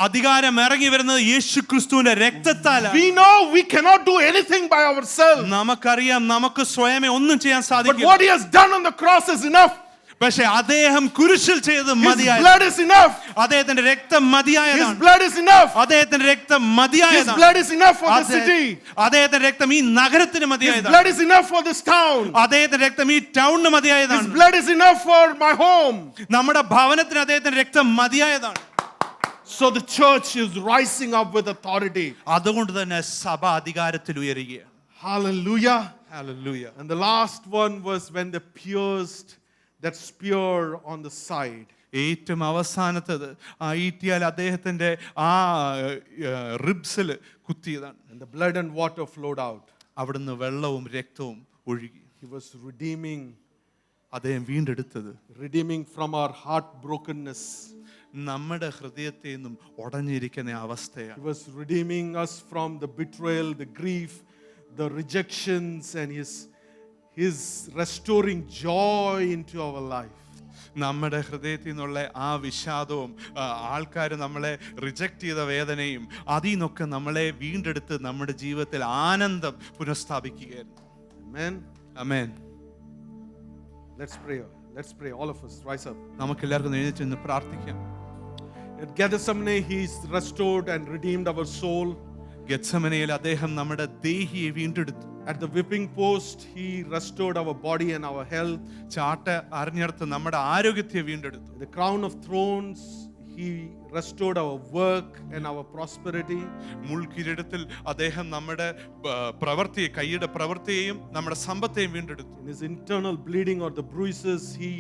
അധികാരം ഇറങ്ങി വരുന്നത് യേശുക്രിസ്തുവിന്റെ രക്തത്താലാണ്. We know we cannot do anything by ourselves. നമുക്കറിയാം നമുക്ക് സ്വയമേ ഒന്നും ചെയ്യാൻ But സാധിക്കില്ല. what he has done on the cross is enough. പക്ഷേ അദ്ദേഹം കുരിശിൽ ചെയ്തത് His മതിയായ. blood is enough. അദ്ദേഹത്തിന്റെ രക്തം His മതിയായതാണ്. blood is enough. അദ്ദേഹത്തിന്റെ രക്തം His മതിയായതാണ്. blood is enough for the city. അദ്ദേഹത്തിന്റെ രക്തം ഈ നഗരത്തിന് His മതിയായതാണ്. blood is enough for this town. അദ്ദേഹത്തിന്റെ രക്തം ഈ ടൗണിന് His മതിയായതാണ്. blood is enough for my home. നമ്മുടെ ഭവനത്തിന് അദ്ദേഹത്തിന്റെ രക്തം മതിയായതാണ്. So the church is rising up with authority. അതുകൊണ്ട് തന്നെ സഭ അധികാരത്തിൽ ഉയരുകയാണ്. Hallelujah. Hallelujah. And the last one was when they pierced that spear on the side. ഏറ്റവും അവസാനത്തത് ആ ഈട്ടിയാൽ അദ്ദേഹത്തിന്റെ ആ റിബ്സിൽ കുത്തിയതാണ്. And the blood and water flowed out. അവിടുന്ന് വെള്ളവും രക്തവും ഒഴുകി. He was redeeming അദ്ദേഹം വീണ്ടെടുത്തത് from our heartbrokenness. നമ്മുടെ ഹൃദയത്തിൽ നിന്നും ഉടഞ്ഞിരിക്കുന്ന അവസ്ഥയാണ്. He was redeeming us from the betrayal, the grief, the rejections, and his restoring joy into our life. നമ്മുടെ ഹൃദയത്തിൽ നിന്നുള്ള ആ വിഷാദവും ആൾക്കാർ നമ്മളെ റിജക്റ്റ് ചെയ്ത വേദനയും അതിൽ നിന്നൊക്കെ നമ്മളെ വീണ്ടെടുത്ത് നമ്മുടെ ജീവിതത്തിൽ ആനന്ദം പുനഃസ്ഥാപിക്കുകയായിരുന്നു. Amen. Amen. Let's pray. Let's pray. All of us rise up. നമുക്ക് എല്ലാവർക്കും എഴുന്നേറ്റ് നിന്ന് പ്രാർത്ഥിക്കാം. At Gethsemane, He's restored and redeemed our soul. ഗെത്സമനയിൽ അദ്ദേഹം നമ്മുടെ ദേഹിയെ വീണ്ടെടുത്തു. At the whipping post, He restored our body and our health. ചാട്ട അറിഞ്ഞെടുത്ത് നമ്മുടെ ആരോഗ്യത്തെ വീണ്ടെടുത്തു. The crown of thrones, He restored our work and our prosperity. മുൾക്കിരീടത്തിൽ അദ്ദേഹം നമ്മുടെ പ്രവൃത്തിയെ, കൈയുടെ പ്രവൃത്തിയെയും നമ്മുടെ സമ്പത്തെയും വീണ്ടെടുത്തു. In His internal bleeding or the bruises, He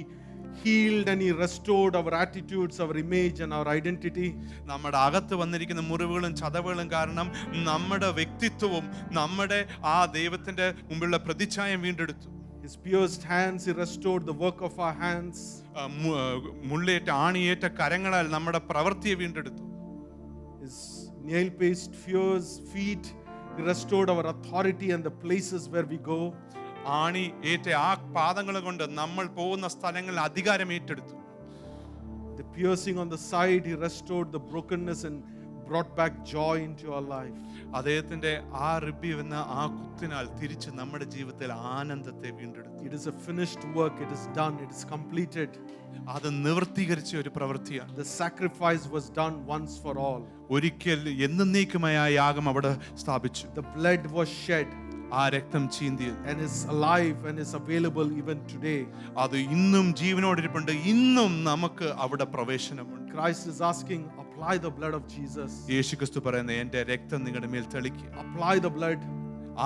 healed and He restored our attitudes, our image and our identity. നമ്മുടെ അകത്ത് വന്നിരിക്കുന്ന മുറിവുകളും ചതവുകളും കാരണം നമ്മുടെ വ്യക്തിത്വവും നമ്മുടെ ആ ദൈവത്തിന്റെ മുമ്പിലുള്ള പ്രതിച്ഛായം വീണ്ടെടുത്തു. His pierced hands, He restored the work of our hands. മുള്ളേറ്റ ആണിയേറ്റ കരങ്ങളാൽ നമ്മുടെ പ്രവൃത്തിയെ വീണ്ടെടുത്തു. His nail-pierced feet, He restored our authority and the places where we go. ആണി ഏറ്റ ആ പാദങ്ങൾ കൊണ്ട് നമ്മൾ പോകുന്ന സ്ഥലങ്ങളിൽ അധികാരം ഏറ്റെടുത്തു. The piercing on the side, He restored the brokenness and brought back joy into our life. അദ്ദേഹത്തിന്റെ ആ റിബി എന്ന ആ കുത്തിനാൽ തിരിച്ച് നമ്മുടെ ജീവിതത്തിൽ ആനന്ദത്തെ വീണ്ടെടുത്തു. It is a finished work. It is done. It is completed. അത് നിവൃത്തീകരിച്ച ഒരു പ്രവൃത്തിയാണ്. The sacrifice was done once for all. ഒരിക്കൽ എന്നേക്കുമായ ആ യാഗം അവിടെ സ്ഥാപിച്ചു. The blood was shed ആ രക്തം ചീന്തിയത് and is alive and is available even today. അത് ഇന്നും ജീവനോടിരിപ്പുണ്ട്. ഇന്നും നമുക്ക് അവിടെ പ്രവേശനമുണ്ട്. Christ is asking, apply the blood of Jesus. യേശുക്രിസ്തു പറയുന്നത്, എന്റെ രക്തം നിങ്ങളുടെ മേൽ തളിക്കുക. Apply the blood.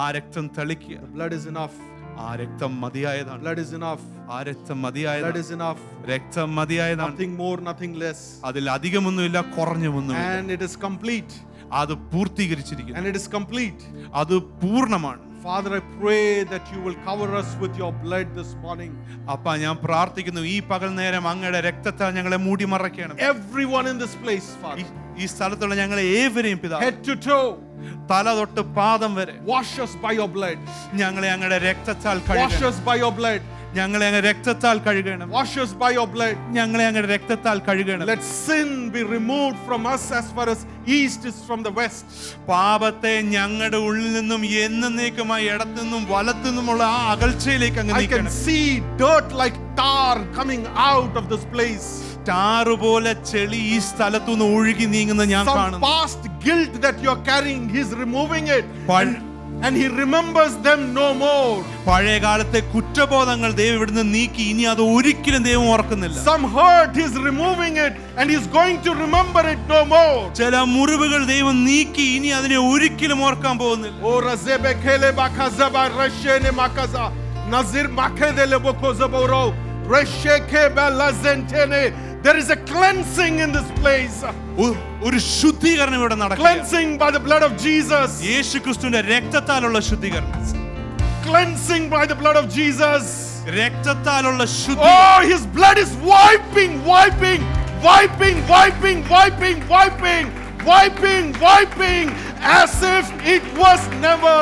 ആ രക്തം തളിക്കുക. The blood is enough. ആ രക്തം മതിയായതാണ്. Blood is enough. ആ രക്തം Blood മതിയായതാണ്. is enough. രക്തം മതിയായതാണ്. Nothing more, nothing less. അതിൽ അധികമൊന്നുമില്ല, കുറഞ്ഞൊന്നുമില്ല. And it is complete. അത് പൂർത്തീകരിച്ചിരിക്കുന്നു. And it is complete. അത് പൂർണ്ണമാണ്. Father, I pray that you will cover us with your blood this morning. അപ്പ ഞാൻ പ്രാർത്ഥിക്കുന്നു, ഈ പകൽ നേരം അങ്ങയുടെ രക്തത്താൽ ഞങ്ങളെ മൂടി മറയ്ക്കണം. Everyone in this place, Father. ഈ സ്ഥലത്തുള്ള ഞങ്ങളെ ഏവരെയും പിതാവേ, Head to toe. തല തൊട്ട് പാദം വരെ Wash us by your blood. ഞങ്ങളെ അങ്ങയുടെ രക്തത്താൽ Wash കഴുകണം. us by your blood. ഞങ്ങളെ അങ്ങ് രക്തത്താൽ കഴുകണം. Wash us by your blood. ഞങ്ങളെ അങ്ങയുടെ രക്തത്താൽ കഴുകണം. Let sin be removed from us as far as east is from the west. പാപത്തെ ഞങ്ങളുടെ ഉള്ളിൽ നിന്നും എന്നേക്കുമായി ഇടത്തു നിന്നും വലത്തു നിന്നുമുള്ള ആ അകൽച്ചയിലേക്ക് അങ്ങ് I can നീക്കണം. see dirt like tar coming out of this place. Tar പോലെ ചെളി ഈ സ്ഥലത്തു നിന്ന് ഒഴുകി നീങ്ങുന്ന ഞാൻ Some കാണുന്നു. past guilt that you are carrying, He's removing it. പഴ- And He remembers them no more. പഴയ കാലത്തെ കുറ്റബോധങ്ങൾ ദൈവം ഇവിടുന്ന് നീക്കി ഇനി അത് ഒരിക്കലും ദൈവം ഓർക്കുന്നില്ല. Some hurt, He's removing it and He's going to remember it no more. ചില മുറിവുകൾ ദൈവം നീക്കി ഇനി അതിനെ ഒരിക്കലും ഓർക്കാൻ പോകുന്നില്ല. O razebe kele bakazaba reshene makaza nazir makedele bokozaboro resheke belazentene. There is a cleansing in this place. ഒരു ശുദ്ധീകരണം ഇവിടെ നടക്കുകയാണ്. Cleansing by the blood of Jesus. യേശുക്രിസ്തുവിന്റെ രക്തത്താലുള്ള ശുദ്ധീകരണം. Cleansing by the blood of Jesus. രക്തത്താലുള്ള ശുദ്ധീകരണം. Oh, His blood is wiping, wiping, wiping, wiping, wiping, wiping, wiping, wiping, as if it was never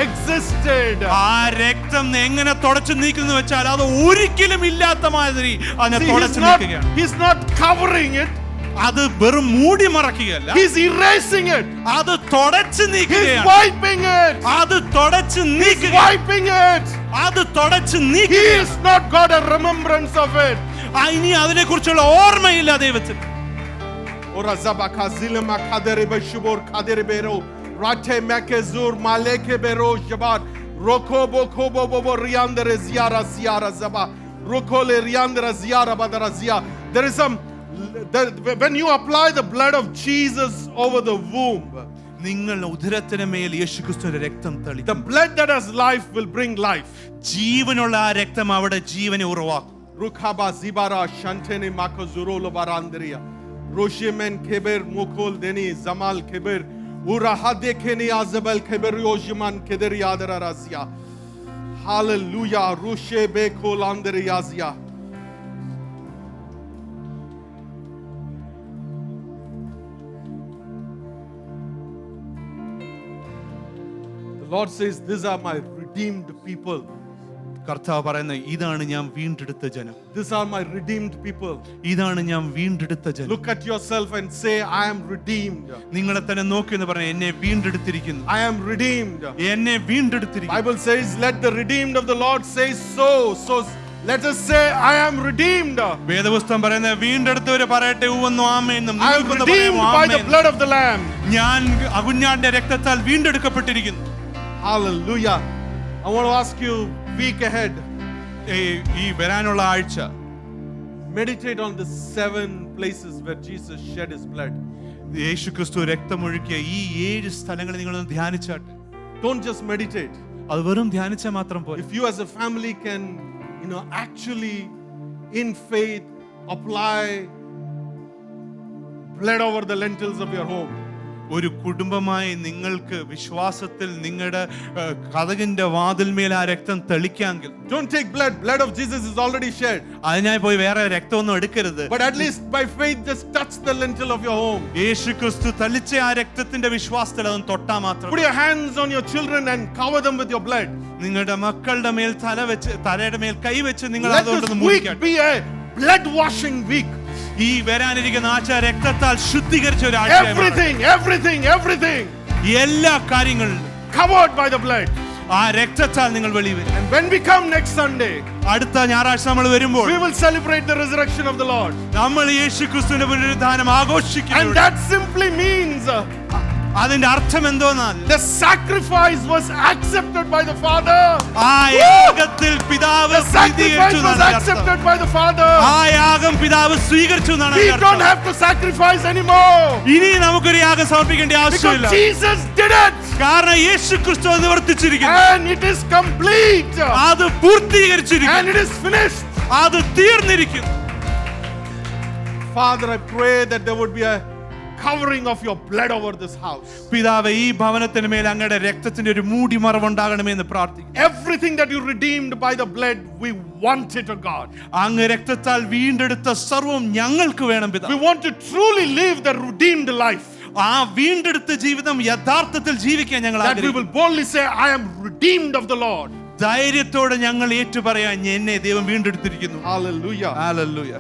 existed. ആ രക്തം എങ്ങനെ തുടച്ചു നീക്കുന്നു വെച്ചാൽ അത് ഒരിക്കലും ഇല്ലാത്ത മാതിരി അതിനെ See, തുടച്ചു നീക്കുകയാണ്. He's not covering it. അത് വെറും മൂടി മറക്കുകയല്ല, He's erasing it. അത് തുടച്ചു He's നീക്കുകയാണ്. wiping it. അത് തുടച്ചു He's നീക്കുക. wiping it. അത് തുടച്ചു He നീക്കുക. is not got a remembrance of it. ഇനി അതിനെ കുറിച്ചുള്ള ഓർമ്മയില്ല ദൈവത്തിന്. Ora zabaka zilema kadere beshubor kadere bero rate mekezur maleke bero jabar roko boko bobo riandere ziara ziara zaba rokole riandere ziara badara zia. There is some when you apply the blood of Jesus over the womb, നിങ്ങൾ ഉദരത്തിന് മേൽ യേശുക്രിസ്തുവിന്റെ രക്തം the തളിക്കും. blood that has life will bring life. ജീവനുള്ള ആ രക്തം അവിടെ ജീവനെ ഉറവാക്കും. Rukhaba zibara shantene makozurolo barandria roshemen keber mokol deni zamal keber ura hadekeni azabel keber yojiman kederi adara razia. Hallelujah. Rushe bekol andriazia. The Lord says, these are my redeemed people. കർത്താവ് പറയുന്ന, ഇതാണ് ഞാൻ വീണ്ടെടുത്ത ജനം. These are my redeemed people. ഇതാണ് ഞാൻ വീണ്ടെടുത്ത ജനം. Look at yourself and say, I am redeemed. നിങ്ങളെ തന്നെ നോക്കി എന്ന് പറഞ്ഞ, എന്നെ വീണ്ടെടുത്തിരിക്കുന്നു. I am redeemed. എന്നെ വീണ്ടെടുത്തിരിക്കുന്നു. Bible says, let the redeemed of the Lord say so. So let us say, I am redeemed. വേദപുസ്തകം പറയുന്ന, വീണ്ടെടുത്തവര് പറയട്ടെ ഉവ്വെന്നും ആമേന്നും. I am redeemed by the blood of the Lamb. ഞാൻ അകുഞ്ഞാന്റെ രക്തത്താൽ വീണ്ടെടുക്കപ്പെട്ടിരിക്കുന്നു. Hallelujah. I want to ask you, week ahead, ഈ വരാനുള്ള ആഴ്ച meditate on the 7 places where Jesus shed his blood. യേശു ക്രിസ്തു രക്തമൊഴുക്കിയ ഈ 7 സ്ഥലങ്ങൾ നിങ്ങളൊന്ന് ധ്യാനിച്ചാട്ടെ. Don't just meditate. അത് വെറും ധ്യാനിച്ചാൽ മാത്രം പോയി. If you as a family can, actually in faith apply blood over the lintels of your home. ഒരു കുടുംബമായി നിങ്ങൾക്ക് വിശ്വാസത്തിൽ നിങ്ങളുടെ കതകിന്റെ വാതിൽമേൽ ആ രക്തം തെളിക്കാമെങ്കിൽ, Don't take blood of Jesus is already shed, അതിനായി പോയി വേറെ രക്തമൊന്നും എടുക്കരുത്. but at least by faith just touch the lintel of your home. യേശു ക്രിസ്തു തളിച്ച ആ രക്തത്തിന്റെ വിശ്വാസത്തിൽ അതൊന്ന് തൊട്ടാ മാത്രം. Put your hands on your children and cover them with your blood. നിങ്ങളുടെ മക്കളുടെ മേൽ തലയുടെ മേൽ കൈവച്ച് നിങ്ങൾ Let അതുകൊണ്ട് this week മുറിക്കട്ടെ. be a blood washing week. ഈ വരാനിരിക്കുന്ന ആഴ്ച രക്തത്താൽ ശുദ്ധീകരിച്ച ഒരു everything എല്ലാ കാര്യങ്ങളും covered by the blood. ആ രക്തത്താൽ നിങ്ങൾ വെളിയിൽ വരും. And when we come next Sunday, അടുത്ത ഞായറാഴ്ച നമ്മൾ വരുമ്പോൾ we will celebrate the resurrection of the Lord. നമ്മൾ യേശുക്രിസ്തുവിന്റെ പുനരുദ്ധാനം ആഘോഷിക്കുന്നു. And that simply means അതിന്റെ അർത്ഥം എന്തോന്നാൽ the sacrifice was accepted by the Father. ആ യാഗത്തിൽ പിതാവ് The sacrifice was accepted by the Father. ആ യാഗം പിതാവ് സ്വീകരിച്ചു എന്നാണ്. We don't have to sacrifice anymore. ഇനി നമുക്കൊരു യാഗം സമർപ്പിക്കേണ്ട ആവശ്യമില്ല. Because Jesus did it. കാരണം യേശുക്രിസ്തു അത് നിവർത്തിച്ചിരിക്കുന്നു. And it is complete. അത് പൂർത്തീകരിച്ചിരിക്കുന്നു. And it is finished. അത് തീർന്നിരിക്കുന്നു. Father, I pray that there would be a covering of your blood over this house. പിതാവേ, ഈ ഭവനത്തിന് മേൽ അങ്ങയുടെ രക്തത്തിന്റെ ഒരു മൂടിമറവുണ്ടാകണമേ എന്ന് പ്രാർത്ഥിക്കുന്നു. Everything that you redeemed by the blood, we want it, O God. അങ്ങ് രക്തത്താൽ വീണ്ടെടുത്ത സർവ്വം ഞങ്ങൾക്ക് വേണം പിതാവേ. We want to truly live the redeemed life. ആ വീണ്ടെടുത്ത ജീവിതം യഥാർത്ഥത്തിൽ ജീവിക്കാൻ ഞങ്ങൾ That we will boldly say, I am redeemed of the Lord. ധൈര്യത്തോടെ ഞങ്ങൾ ഏറ്റുപറയാൻ എന്നെ ദൈവം വീണ്ടെടുത്തിരിക്കുന്നു. Hallelujah. ഹല്ലേലൂയ.